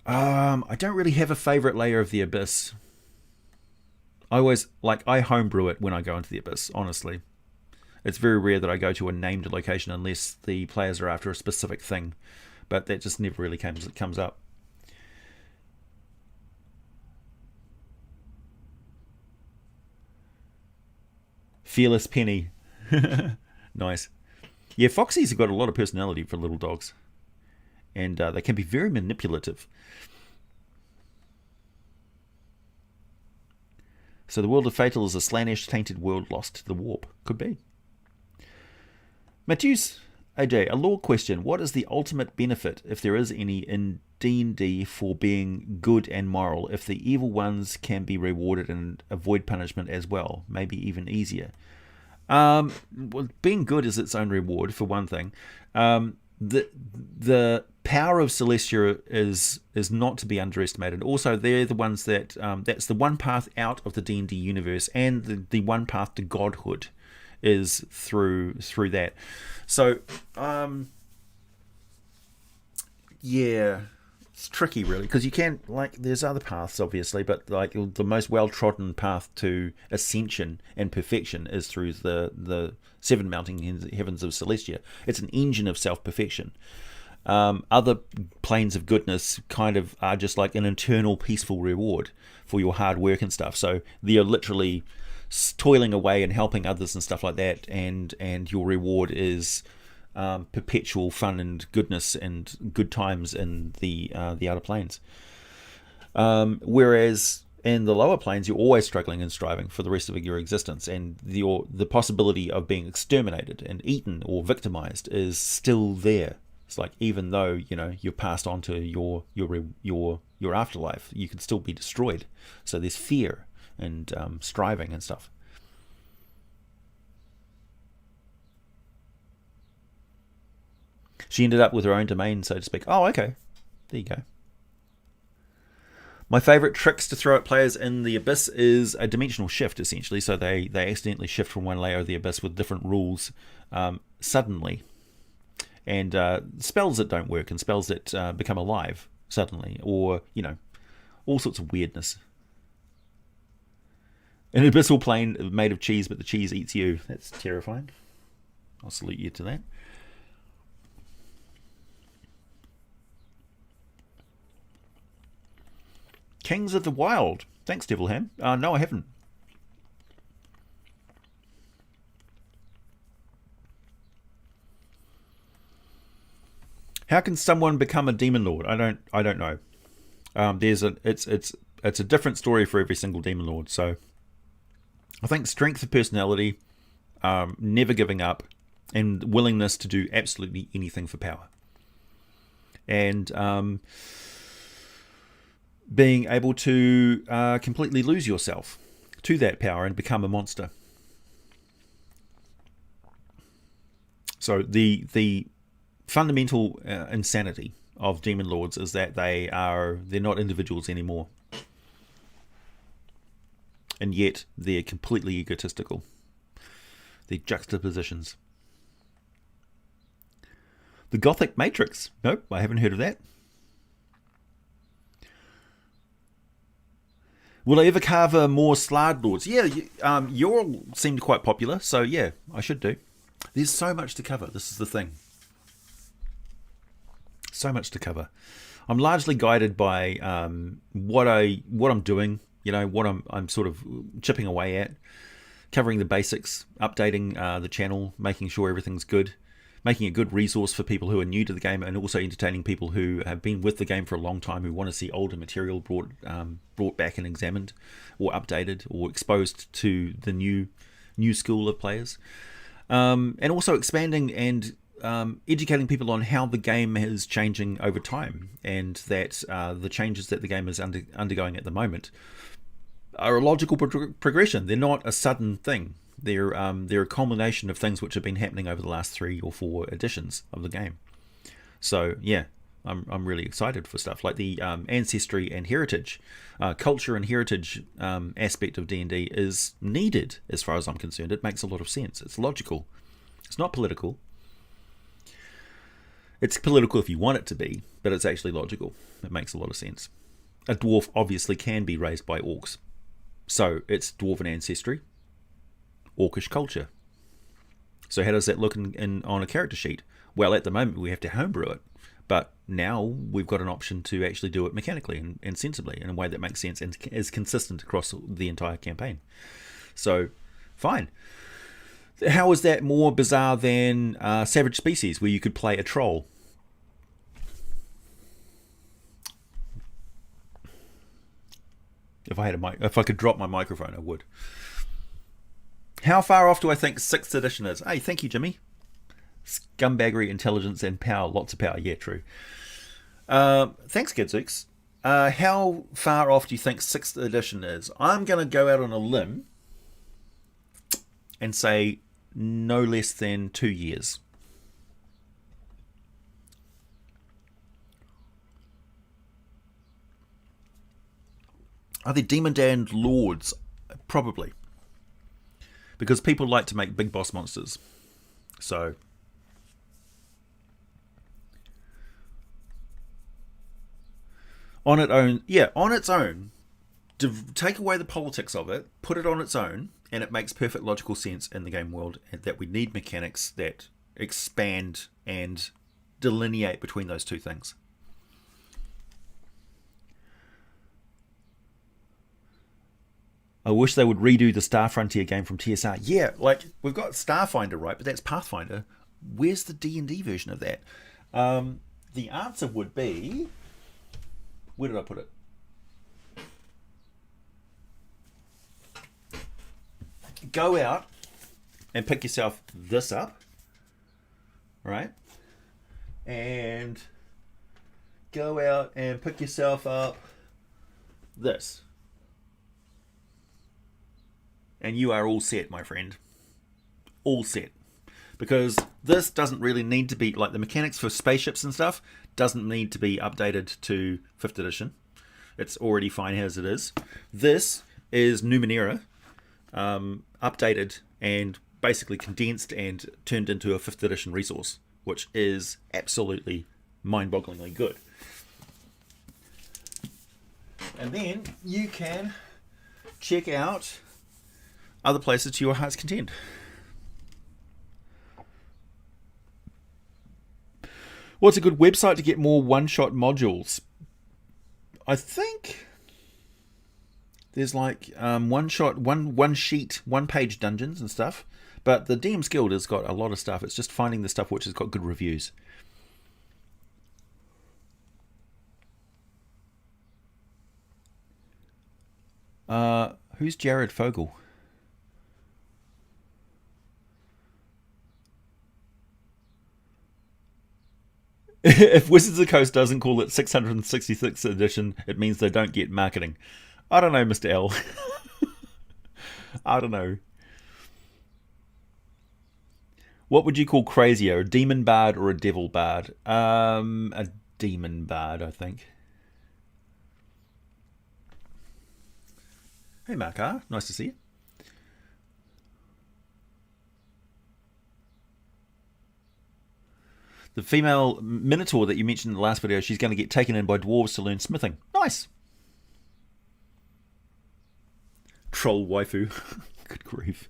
Speaker 1: I don't really have a favourite layer of the Abyss. I homebrew it when I go into the Abyss, honestly. It's very rare that I go to a named location unless the players are after a specific thing. But that just never really comes up. Fearless Penny. Nice. Yeah, Foxies have got a lot of personality for little dogs. And they can be very manipulative. So the world of Fatal is a Slaanesh tainted world lost to the warp. Could be. Matthews, AJ, a lore question. What is the ultimate benefit, if there is any, in D&D for being good and moral, if the evil ones can be rewarded and avoid punishment as well? Maybe even easier. Well, being good is its own reward, for one thing. The power of Celestia is not to be underestimated. Also, they're the ones that that's the one path out of the D&D universe, and the one path to godhood is through that. So yeah, it's tricky really, because you can, there's other paths obviously, but the most well-trodden path to ascension and perfection is through the seven mounting heavens of Celestia. It's an engine of self-perfection. Other planes of goodness kind of are just like an internal peaceful reward for your hard work and stuff. So they're literally toiling away and helping others and stuff like that, and your reward is perpetual fun and goodness and good times in the outer planes. Whereas in the lower planes, you're always struggling and striving for the rest of your existence, and the possibility of being exterminated and eaten or victimized is still there. It's like, even though you're passed on to your afterlife, you could still be destroyed. So there's fear and striving and stuff. She ended up with her own domain, so to speak. Oh, okay. There you go. My favourite tricks to throw at players in the Abyss is a dimensional shift, essentially. So they accidentally shift from one layer of the Abyss with different rules suddenly. And spells that don't work and spells that become alive suddenly. Or, all sorts of weirdness. An abyssal plane made of cheese, but the cheese eats you. That's terrifying. I'll salute you to that. Kings of the Wild. Thanks, Devilham. No, I haven't. How can someone become a demon lord? I don't know. It's a different story for every single demon lord. So I think strength of personality, never giving up, and willingness to do absolutely anything for power. And being able to completely lose yourself to that power and become a monster. So the fundamental insanity of demon lords is that they're not individuals anymore, and yet they're completely egotistical. They're juxtapositions. The Gothic Matrix. Nope, I haven't heard of that. Will I ever cover more Slard Lords? Yeah, you all seemed quite popular, so yeah, I should do. There's so much to cover. This is the thing. So much to cover. I'm largely guided by what I'm doing. What I'm sort of chipping away at, covering the basics, updating the channel, making sure everything's good, making a good resource for people who are new to the game, and also entertaining people who have been with the game for a long time, who want to see older material brought back and examined, or updated, or exposed to the new school of players, and also expanding and educating people on how the game is changing over time, and that the changes that the game is undergoing at the moment are a logical progression. They're not a sudden thing. They're a culmination of things which have been happening over the last 3 or 4 editions of the game. So yeah, I'm really excited for stuff like the ancestry and heritage, culture and heritage aspect of D&D is needed as far as I'm concerned. It makes a lot of sense. It's logical. It's not political. It's political if you want it to be, but it's actually logical. It makes a lot of sense. A dwarf obviously can be raised by orcs, so it's dwarven ancestry, orcish culture. So how does that look on a character sheet? Well, at the moment we have to homebrew it, but now we've got an option to actually do it mechanically and sensibly in a way that makes sense and is consistent across the entire campaign. So, fine. How is that more bizarre than Savage Species, where you could play a troll? If I could drop my microphone, I would. How far off do I think 6th edition is? Hey, thank you, Jimmy. Scumbaggery, intelligence, and power. Lots of power. Yeah, true. Thanks, Gadzooks. How far off do you think 6th edition is? I'm going to go out on a limb and say no less than 2 years. Are there Demon Damned Lords? Probably. Because people like to make big boss monsters. So on its own, to take away the politics of it, put it on its own, and it makes perfect logical sense in the game world, and that we need mechanics that expand and delineate between those two things. I wish they would redo the Star Frontier game from TSR. Yeah, like, we've got Starfinder, right? But that's Pathfinder. Where's the D&D version of that? The answer would be... Where did I put it? Go out and pick yourself this up, right? And go out and pick yourself up this. And you are all set, my friend. All set. Because this doesn't really need to be, like the mechanics for spaceships and stuff, doesn't need to be updated to 5th edition. It's already fine as it is. This is Numenera, updated and basically condensed and turned into a 5th edition resource, which is absolutely mind-bogglingly good. And then you can check out other places to your heart's content. What's a good website to get more one-shot modules? I think there's like one sheet, one-page dungeons and stuff. But the DM's Guild has got a lot of stuff. It's just finding the stuff which has got good reviews. Who's Jared Fogel? If Wizards of the Coast doesn't call it 666th edition, it means they don't get marketing. I don't know, Mr. L. I don't know. What would you call crazier, a demon bard or a devil bard? A demon bard, I think. Hey, Markar, nice to see you. The female Minotaur that you mentioned in the last video, she's going to get taken in by dwarves to learn smithing. Nice. Troll waifu. Good grief.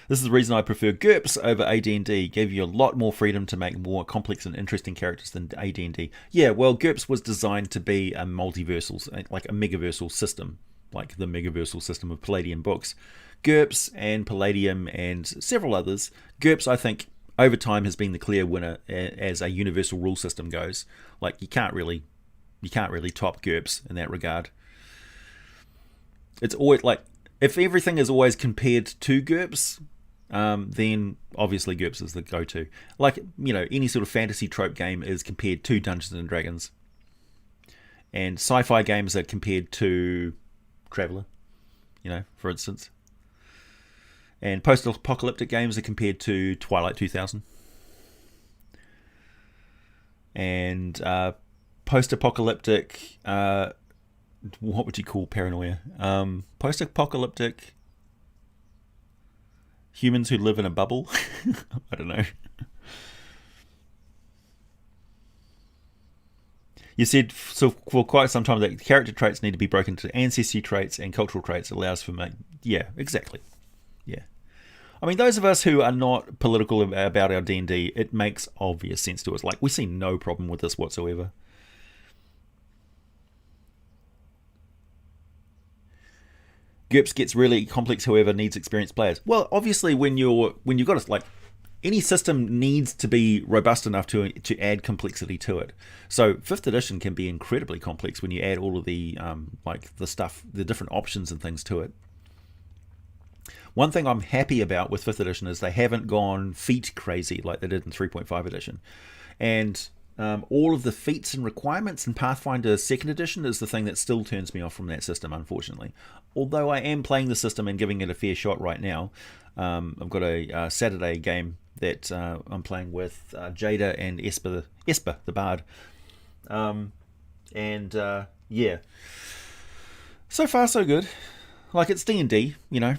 Speaker 1: This is the reason I prefer GURPS over AD&D. Gave you a lot more freedom to make more complex and interesting characters than AD&D. Yeah, well, GURPS was designed to be a multiversal, like a megaversal system, like the megaversal system of Palladium books. GURPS and Palladium and several others. GURPS, I think, over time has been the clear winner as a universal rule system goes. Like, you can't really top GURPS in that regard. It's always like, if everything is always compared to GURPS, then obviously GURPS is the go-to. Like, you know, any sort of fantasy trope game is compared to Dungeons and Dragons. And sci-fi games are compared to Traveller, you know, for instance. And post-apocalyptic games are compared to Twilight 2000. And post-apocalyptic, what would you call paranoia? Post-apocalyptic humans who live in a bubble? I don't know. You said so for quite some time that character traits need to be broken into ancestry traits and cultural traits. It allows for... Yeah, exactly. Yeah. I mean, those of us who are not political about our D&D, it makes obvious sense to us. Like, we see no problem with this whatsoever. GURPS gets really complex, however, needs experienced players. Well, obviously, when you've got like any system needs to be robust enough to add complexity to it. So 5th edition can be incredibly complex when you add all of the like the stuff, the different options and things to it. One thing I'm happy about with 5th edition is they haven't gone feat crazy like they did in 3.5 edition. And all of the feats and requirements in Pathfinder 2nd edition is the thing that still turns me off from that system, unfortunately. Although I am playing the system and giving it a fair shot right now. I've got a Saturday game that I'm playing with Jada and Esper the Bard. Yeah. So far, so good. Like, it's D&D, you know.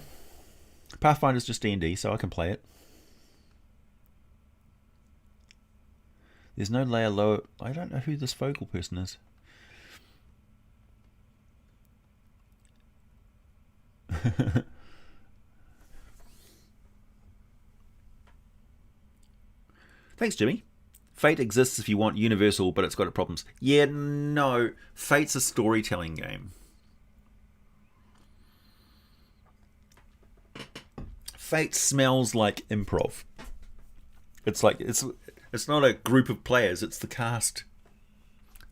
Speaker 1: Pathfinder's just D&D, so I can play it. There's no layer lower. I don't know who this vocal person is. Thanks, Jimmy. Fate exists if you want universal, but it's got its problems. Yeah, no. Fate's a storytelling game. Fate smells like improv. It's like it's not a group of players, it's the cast.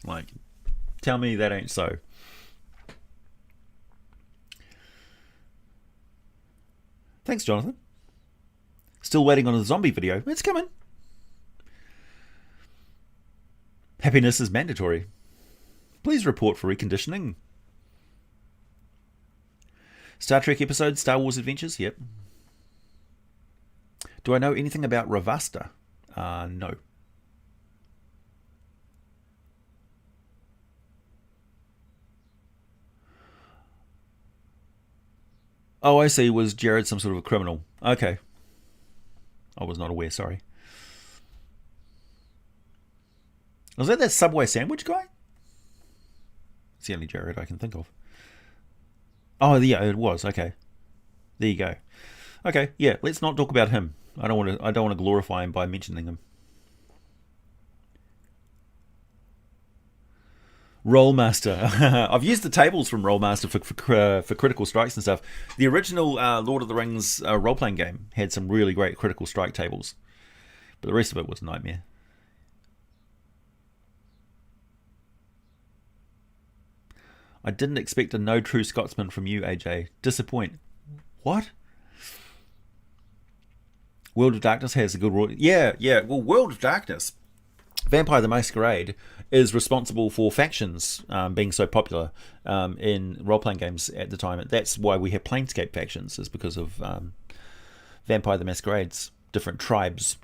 Speaker 1: Like, tell me that ain't so. Thanks, Jonathan. Still waiting on the zombie video. It's coming. Happiness is mandatory. Please report for reconditioning. Star Trek episode, Star Wars Adventures? Yep. Do I know anything about Ravasta? No. Oh, I see. Was Jared some sort of a criminal? Okay. I was not aware, sorry. Was that Subway sandwich guy? It's the only Jared I can think of. Oh, yeah, it was. Okay. There you go. Okay, yeah, let's not talk about him. I don't want to glorify him by mentioning him. Rollmaster. I've used the tables from Rollmaster for critical strikes and stuff. The original Lord of the Rings role playing game had some really great critical strike tables, but the rest of it was a nightmare. I didn't expect a no true Scotsman from you, AJ. Disappoint. What? World of Darkness has a good rule. Yeah, yeah. Well, World of Darkness, Vampire the Masquerade, is responsible for factions being so popular in role playing games at the time. That's why we have Planescape factions, is because of Vampire the Masquerade's different tribes.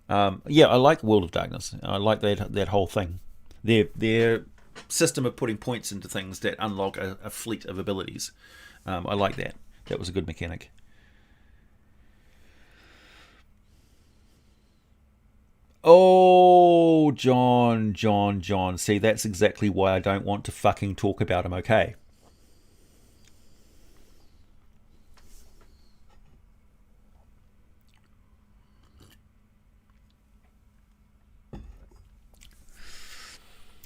Speaker 1: Yeah, I like World of Darkness. I like that whole thing. Their system of putting points into things that unlock a fleet of abilities. I like that. That was a good mechanic. Oh, John, John, John. See, that's exactly why I don't want to fucking talk about him, okay?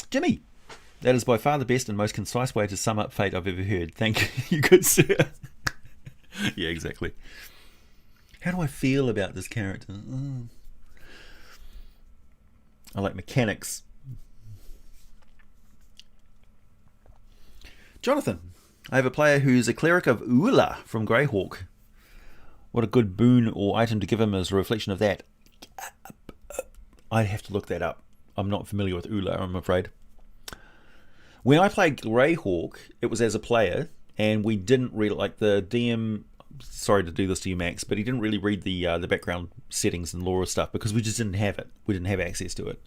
Speaker 1: Jimmy, that is by far the best and most concise way to sum up Fate I've ever heard. Thank you, good sir. Yeah, exactly. How do I feel about this character? I like mechanics. Jonathan, I have a player who's a cleric of Ula from Greyhawk. What a good boon or item to give him as a reflection of that. I'd have to look that up. I'm not familiar with Ula, I'm afraid. When I played Greyhawk, it was as a player, and we didn't really, like, the DM, sorry to do this to you, Max, but he didn't really read the background settings and lore stuff because we just didn't have it. We didn't have access to it.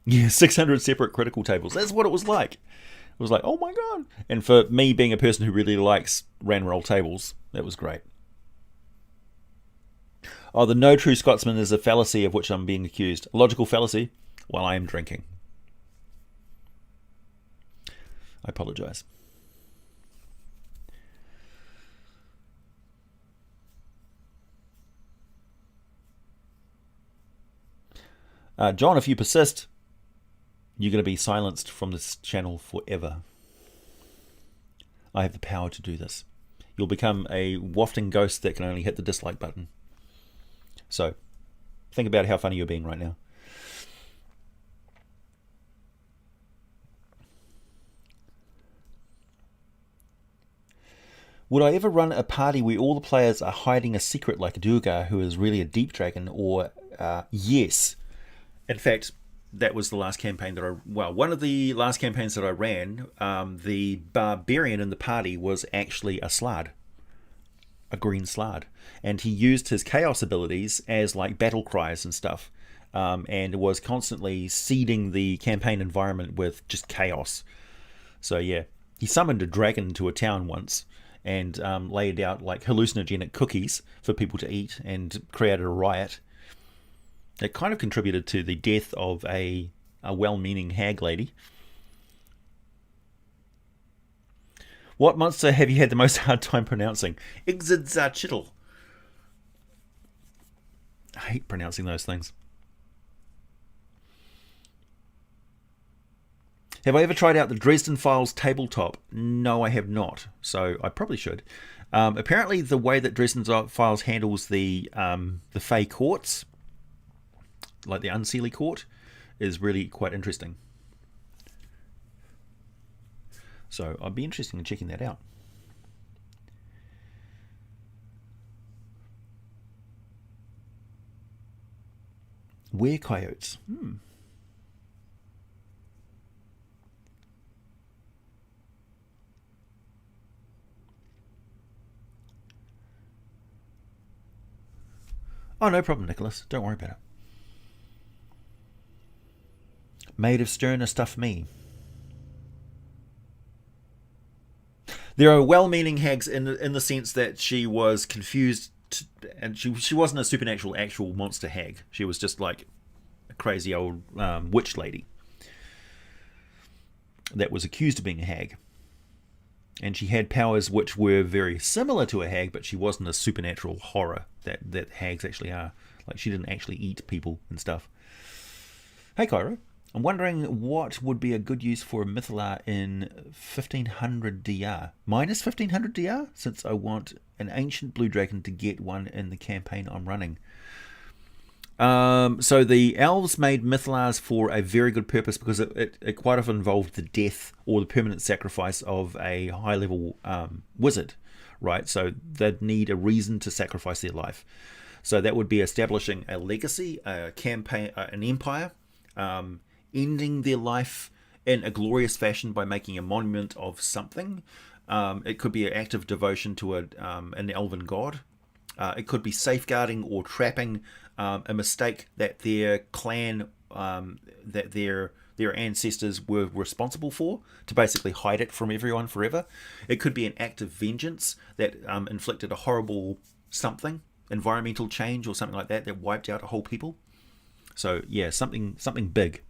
Speaker 1: Yeah, 600 separate critical tables. That's what it was like. It was like, oh my god. And for me being a person who really likes ran roll tables, that was great. Oh, the no true Scotsman is a fallacy of which I'm being accused. A logical fallacy while I am drinking. I apologise. John, if you persist, you're going to be silenced from this channel forever. I have the power to do this. You'll become a wafting ghost that can only hit the dislike button. So, think about how funny you're being right now. Would I ever run a party where all the players are hiding a secret like Durga, who is really a deep dragon, or yes. In fact, that was the last campaign that one of the last campaigns that I ran, the barbarian in the party was actually a Slard. A green Slard. And he used his chaos abilities as like battle cries and stuff. And was constantly seeding the campaign environment with just chaos. So yeah, he summoned a dragon into a town once and laid out like hallucinogenic cookies for people to eat and created a riot. It kind of contributed to the death of a well-meaning hag lady. What monster have you had the most hard time pronouncing? Ixidzachtitl. I hate pronouncing those things. Have I ever tried out the Dresden Files tabletop? No, I have not. So I probably should. Apparently, the way that Dresden Files handles the Fey courts, like the Unseelie court, is really quite interesting. So I'd be interested in checking that out. Were coyotes? Oh, no problem, Nicholas. Don't worry about it. Made of sterner stuff me. There are well-meaning hags in the sense that she was confused, and she wasn't a supernatural actual monster hag. She was just like a crazy old witch lady that was accused of being a hag. And she had powers which were very similar to a hag, but she wasn't a supernatural horror that hags actually are. Like, she didn't actually eat people and stuff. Hey, Cairo. I'm wondering what would be a good use for a Mythalar in 1500 DR. Minus 1500 DR? Since I want an ancient blue dragon to get one in the campaign I'm running. So the elves made Mythalars for a very good purpose, because it quite often involved the death or the permanent sacrifice of a high-level wizard, right? So they'd need a reason to sacrifice their life. So that would be establishing a legacy, a campaign, an empire, ending their life in a glorious fashion by making a monument of something. It could be an act of devotion to an elven god. It could be safeguarding or trapping a mistake that their clan, that their ancestors were responsible for, to basically hide it from everyone forever. It could be an act of vengeance that inflicted a horrible something, environmental change or something like that wiped out a whole people. So yeah, something big.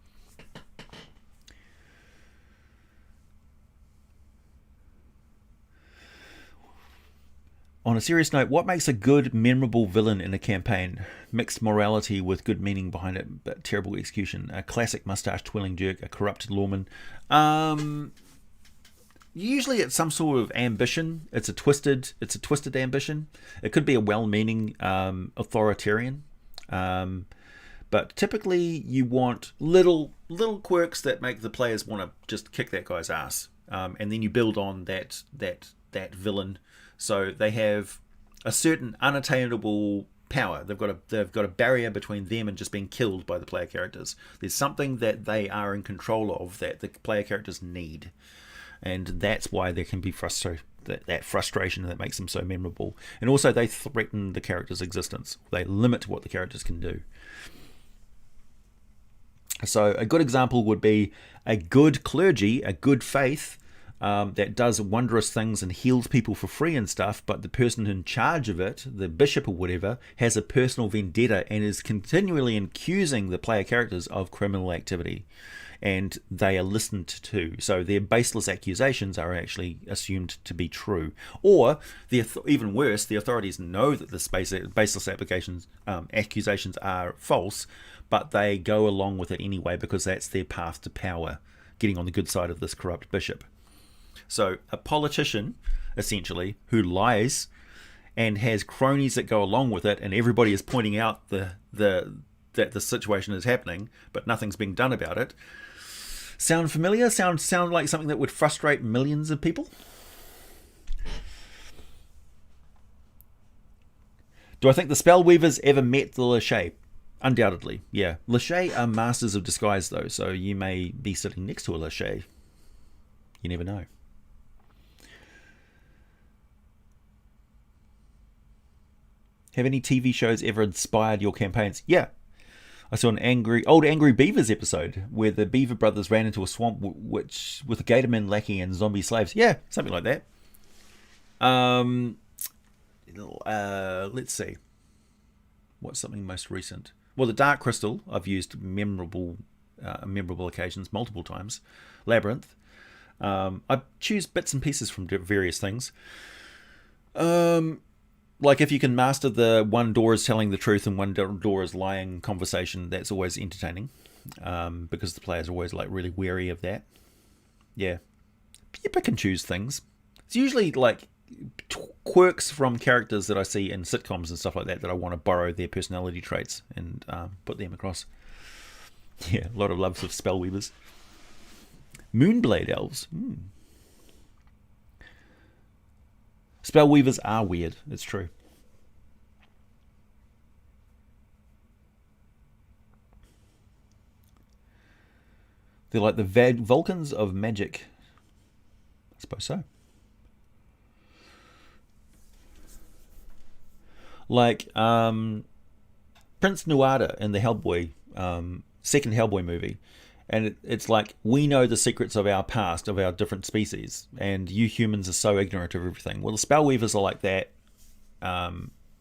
Speaker 1: On a serious note, what makes a good, memorable villain in a campaign? Mixed morality with good meaning behind it, but terrible execution. A classic mustache-twirling jerk, a corrupted lawman. Usually it's some sort of ambition. It's a twisted ambition. It could be a well-meaning authoritarian. But typically you want little quirks that make the players want to just kick that guy's ass. And then you build on that villain. So they have a certain unattainable power. They've got a barrier between them and just being killed by the player characters. There's something that they are in control of that the player characters need, and that's why there can be that frustration that makes them so memorable. And also they threaten the character's existence. They limit what the characters can do. So a good example would be a good clergy, a good faith, that does wondrous things and heals people for free and stuff, but the person in charge of it, the bishop or whatever, has a personal vendetta and is continually accusing the player characters of criminal activity, and they are listened to. So their baseless accusations are actually assumed to be true. Or, even worse, the authorities know that the baseless accusations are false, but they go along with it anyway because that's their path to power, getting on the good side of this corrupt bishop. So a politician, essentially, who lies and has cronies that go along with it, and everybody is pointing out that the situation is happening, but nothing's being done about it. Sound familiar? Sound like something that would frustrate millions of people? Do I think the Spellweavers ever met the Lachey? Undoubtedly, yeah. Lachey are masters of disguise, though, so you may be sitting next to a Lachey. You never know. Have any TV shows ever inspired your campaigns? Yeah. I saw an old Angry Beavers episode where the Beaver brothers ran into a swamp with a Gatorman lackey and zombie slaves. Yeah, something like that. Let's see. What's something most recent? Well, the Dark Crystal, I've used memorable occasions multiple times. Labyrinth. I choose bits and pieces from various things. Like if you can master the one door is telling the truth and one door is lying conversation, that's always entertaining, because the players are always like really wary of that. Yeah, you pick and choose things. It's usually like quirks from characters that I see in sitcoms and stuff like that I want to borrow their personality traits and put them across. Yeah, a lot of loves of Spellweavers. Moonblade elves. Spellweavers are weird, it's true. They're like the Vulcans of magic. I suppose so. Like Prince Nuada in the Hellboy, second Hellboy movie. And it's like, we know the secrets of our past, of our different species, and you humans are so ignorant of everything. Well, the Spellweavers are like that,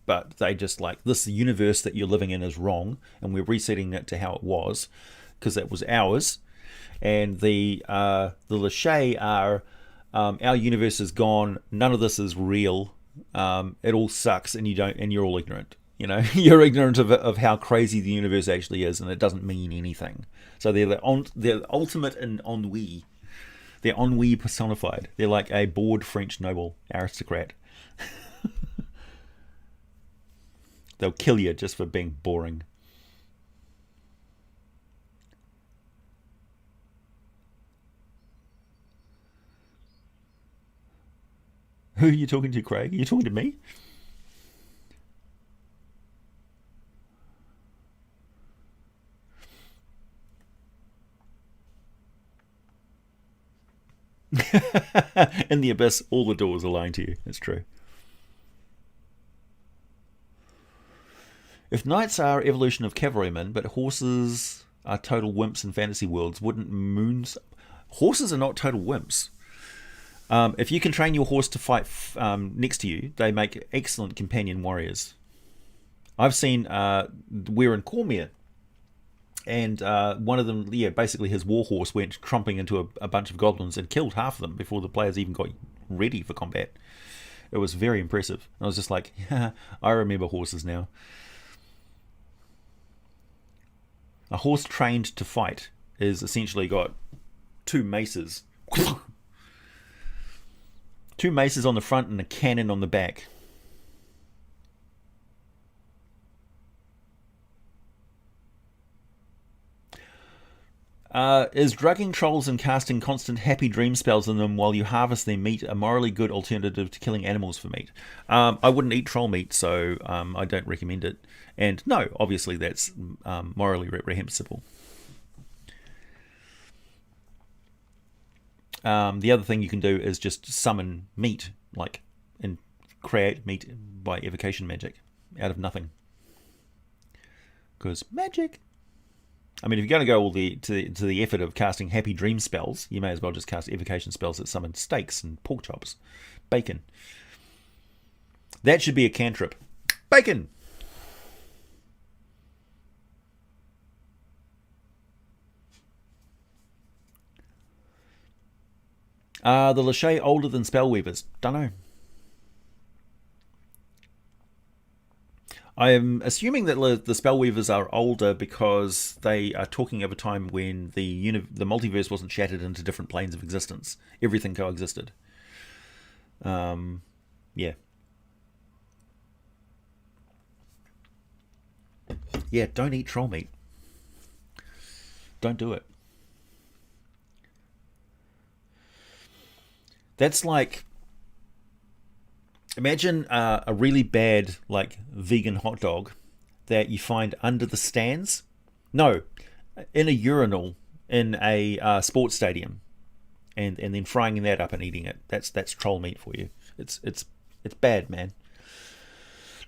Speaker 1: but they just like, this universe that you're living in is wrong, and we're resetting it to how it was, because that was ours. And the Lachey are, our universe is gone, none of this is real, it all sucks, and you're all ignorant. You're ignorant of how crazy the universe actually is, and it doesn't mean anything. So they're the ultimate in ennui. They're ennui personified. They're like a bored French noble aristocrat. They'll kill you just for being boring. Who are you talking to, Craig? Are you talking to me? In the abyss, all the doors are lying to you. It's true. If knights are evolution of cavalrymen, but horses are total wimps in fantasy worlds, wouldn't moons... Horses are not total wimps. If you can train your horse to fight next to you, they make excellent companion warriors. I've seen... we're in Cormier, and one of them, basically his warhorse went trumping into a bunch of goblins and killed half of them before the players even got ready for combat. It was very impressive. I was just like, I remember horses now. A horse trained to fight is essentially got two maces. Two maces on the front and a cannon on the back. Is drugging trolls and casting constant happy dream spells on them while you harvest their meat a morally good alternative to killing animals for meat? I wouldn't eat troll meat, so I don't recommend it. And no, obviously that's morally reprehensible. The other thing you can do is just summon meat, and create meat by evocation magic out of nothing. Because magic. I mean, if you're going to go to the effort of casting happy dream spells, you may as well just cast evocation spells that summon steaks and pork chops, bacon. That should be a cantrip. Bacon. Are the Lachey older than Spellweavers? Dunno. I am assuming that the Spellweavers are older because they are talking of a time when the multiverse wasn't shattered into different planes of existence. Everything coexisted. Yeah. Yeah, don't eat troll meat. Don't do it. That's like... Imagine a really bad, vegan hot dog that you find under the stands. No, in a urinal in a sports stadium, and then frying that up and eating it. That's troll meat for you. It's bad, man.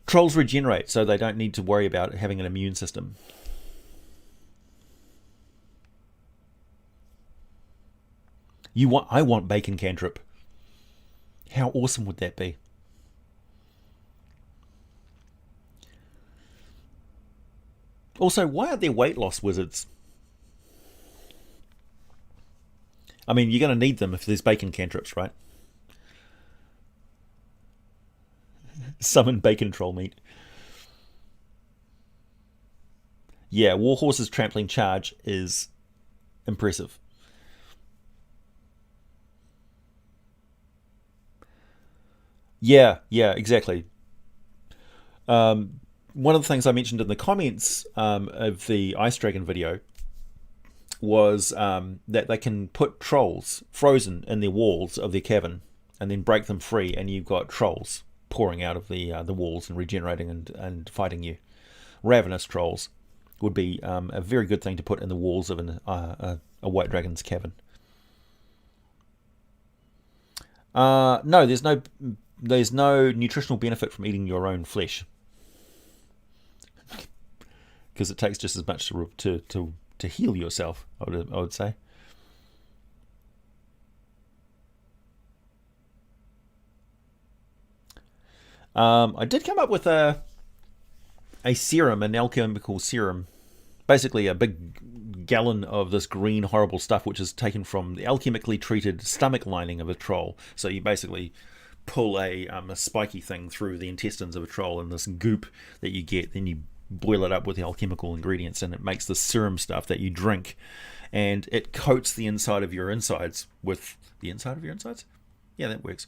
Speaker 1: Trolls regenerate, so they don't need to worry about having an immune system. I want bacon cantrip. How awesome would that be? Also, why aren't there weight loss wizards? I mean, you're going to need them if there's bacon cantrips, right? Summon bacon troll meat. Yeah, Warhorse's trampling charge is impressive. Yeah, exactly. One of the things I mentioned in the comments of the Ice Dragon video was that they can put trolls frozen in their walls of their cavern and then break them free, and you've got trolls pouring out of the walls and regenerating and fighting you. Ravenous trolls would be a very good thing to put in the walls of a white dragon's cavern. No, there's no nutritional benefit from eating your own flesh, because it takes just as much to to heal yourself, I would say. I did come up with a serum, an alchemical serum, basically a big gallon of this green horrible stuff, which is taken from the alchemically treated stomach lining of a troll. So you basically pull a spiky thing through the intestines of a troll, and this goop that you get, then you boil it up with the alchemical ingredients, and it makes the serum stuff that you drink, and it coats the inside of your insides with the inside of your insides. Yeah, that works.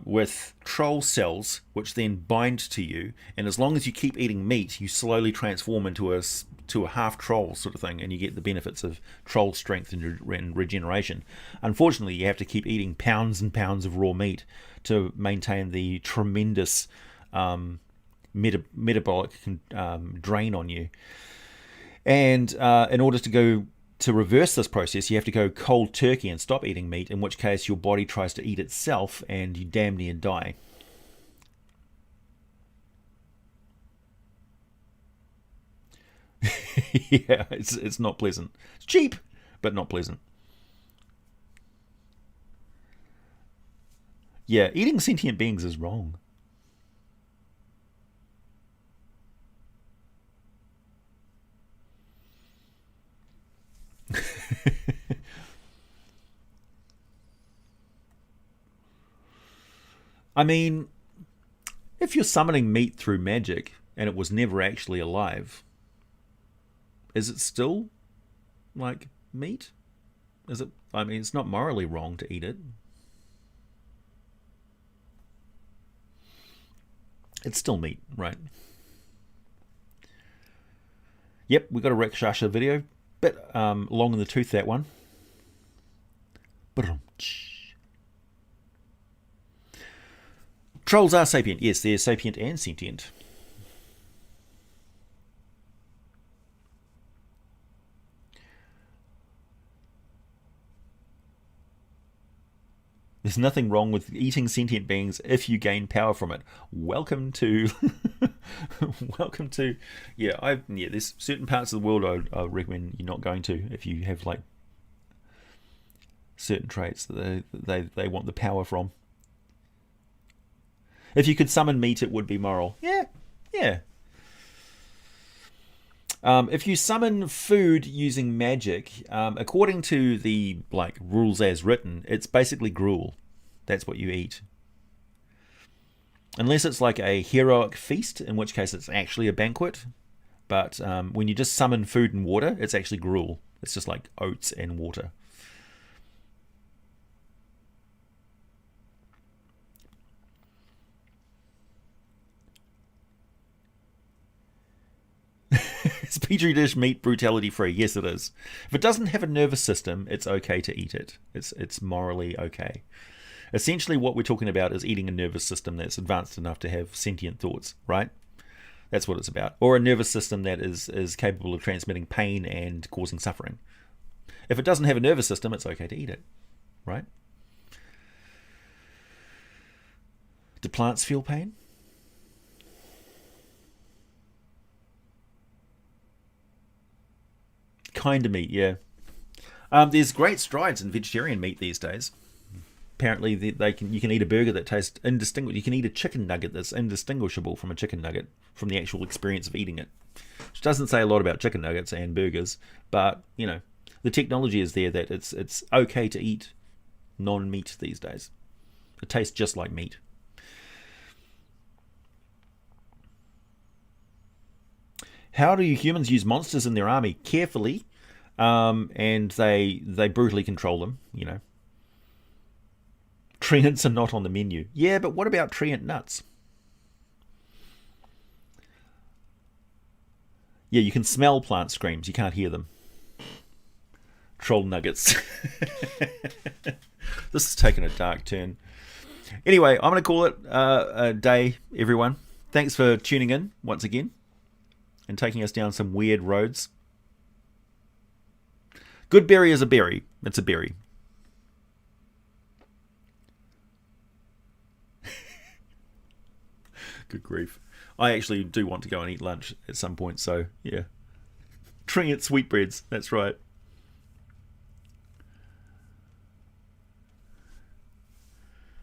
Speaker 1: With troll cells, which then bind to you, and as long as you keep eating meat, you slowly transform into a half troll sort of thing, and you get the benefits of troll strength and regeneration. Unfortunately, you have to keep eating pounds and pounds of raw meat to maintain the tremendous metabolic drain on you. And in order to reverse this process, you have to go cold turkey and stop eating meat, in which case your body tries to eat itself and you damn near die. Yeah, it's not pleasant. It's cheap, but not pleasant. Yeah, eating sentient beings is wrong. I mean, if you're summoning meat through magic and it was never actually alive, is it still like meat? Is it? I mean, it's not morally wrong to eat it. It's still meat, right? Yep, we got a Rakshasa video. Bit long in the tooth, that one. Trolls are sapient. Yes, they're sapient and sentient. There's nothing wrong with eating sentient beings if you gain power from it. Welcome to, welcome to, yeah. There's certain parts of the world I recommend you're not going to if you have like certain traits that they want the power from. If you could summon meat, it would be moral. Yeah, yeah. If you summon food using magic, according to the like rules as written, it's basically gruel. That's what you eat. Unless it's like a heroic feast, in which case it's actually a banquet. But when you just summon food and water, it's actually gruel. It's just like oats and water. Is Petri dish meat brutality free? Yes, it is. If it doesn't have a nervous system, it's okay to eat it. It's morally okay. Essentially, what we're talking about is eating a nervous system that's advanced enough to have sentient thoughts, right? That's what it's about. Or a nervous system that is capable of transmitting pain and causing suffering. If it doesn't have a nervous system, it's okay to eat it, right? Do plants feel pain? Kind of meat, yeah. There's great strides in vegetarian meat these days. Apparently, you can eat a burger that tastes indistinguishable. You can eat a chicken nugget that's indistinguishable from a chicken nugget from the actual experience of eating it. Which doesn't say a lot about chicken nuggets and burgers, but you know, the technology is there that it's okay to eat non-meat these days. It tastes just like meat. How do humans use monsters in their army? Carefully, and they brutally control them. You know, treants are not on the menu. Yeah, but what about treant nuts? Yeah, you can smell plant screams. You can't hear them. Troll nuggets. This has taken a dark turn. Anyway, I'm going to call it a day, everyone. Thanks for tuning in once again and taking us down some weird roads. Good berry is a berry. It's a berry. Good grief. I actually do want to go and eat lunch at some point, so yeah. Trinket sweetbreads. That's right.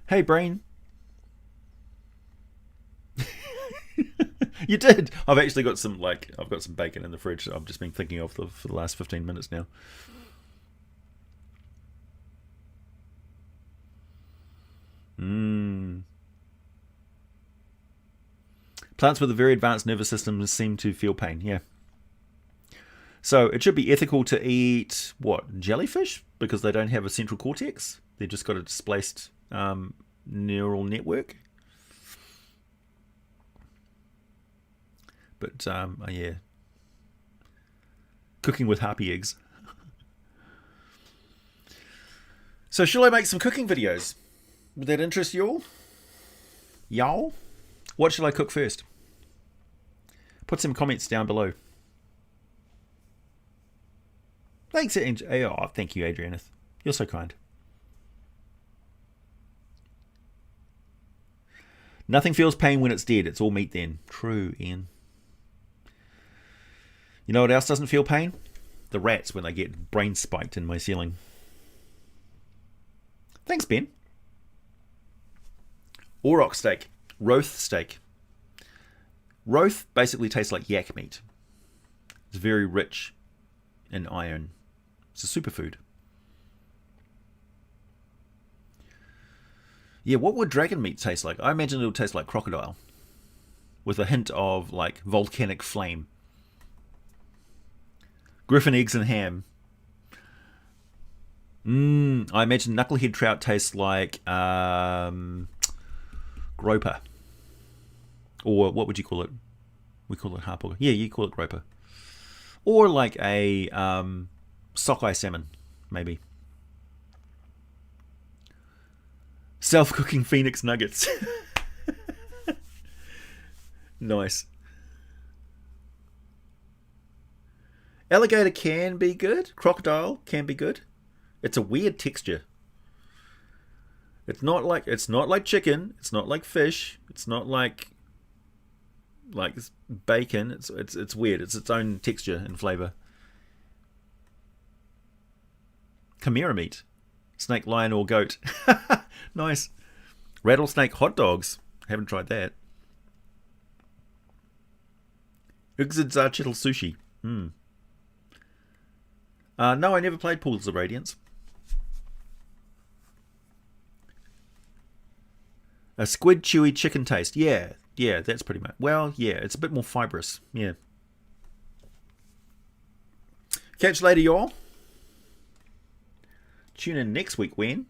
Speaker 1: Hey, brain. You did. I've actually got some bacon in the fridge. I've just been thinking of for the last 15 minutes now. Plants with a very advanced nervous system seem to feel pain. Yeah. So it should be ethical to eat what, jellyfish, because they don't have a central cortex. They've just got a displaced neural network. But yeah, cooking with harpy eggs. So shall I make some cooking videos? Would that interest you all? Y'all? What shall I cook first? Put some comments down below. Thanks, oh, thank you, Adrianeth. You're so kind. Nothing feels pain when it's dead. It's all meat then. True, Ian. You know what else doesn't feel pain? The rats when they get brain spiked in my ceiling. Thanks, Ben. Auroch steak. Roth steak. Roth basically tastes like yak meat. It's very rich in iron. It's a superfood. Yeah, what would dragon meat taste like? I imagine it'll taste like crocodile. With a hint of like volcanic flame. Griffin eggs and ham. I imagine knucklehead trout tastes like groper. Or what would you call it? We call it harpooker. Yeah, you call it groper. Or like a sockeye salmon, maybe. Self-cooking phoenix nuggets. Nice. Alligator can be good. Crocodile can be good. It's a weird texture. It's not like chicken. It's not like fish. It's not like bacon. It's weird. It's its own texture and flavor. Chimera meat. Snake, lion, or goat. Nice. Rattlesnake hot dogs. Haven't tried that. Uxidzachytl sushi. No, I never played Pools of Radiance. A squid chewy chicken taste. Yeah, that's pretty much. Well, yeah, it's a bit more fibrous. Yeah. Catch you later, y'all. Tune in next week when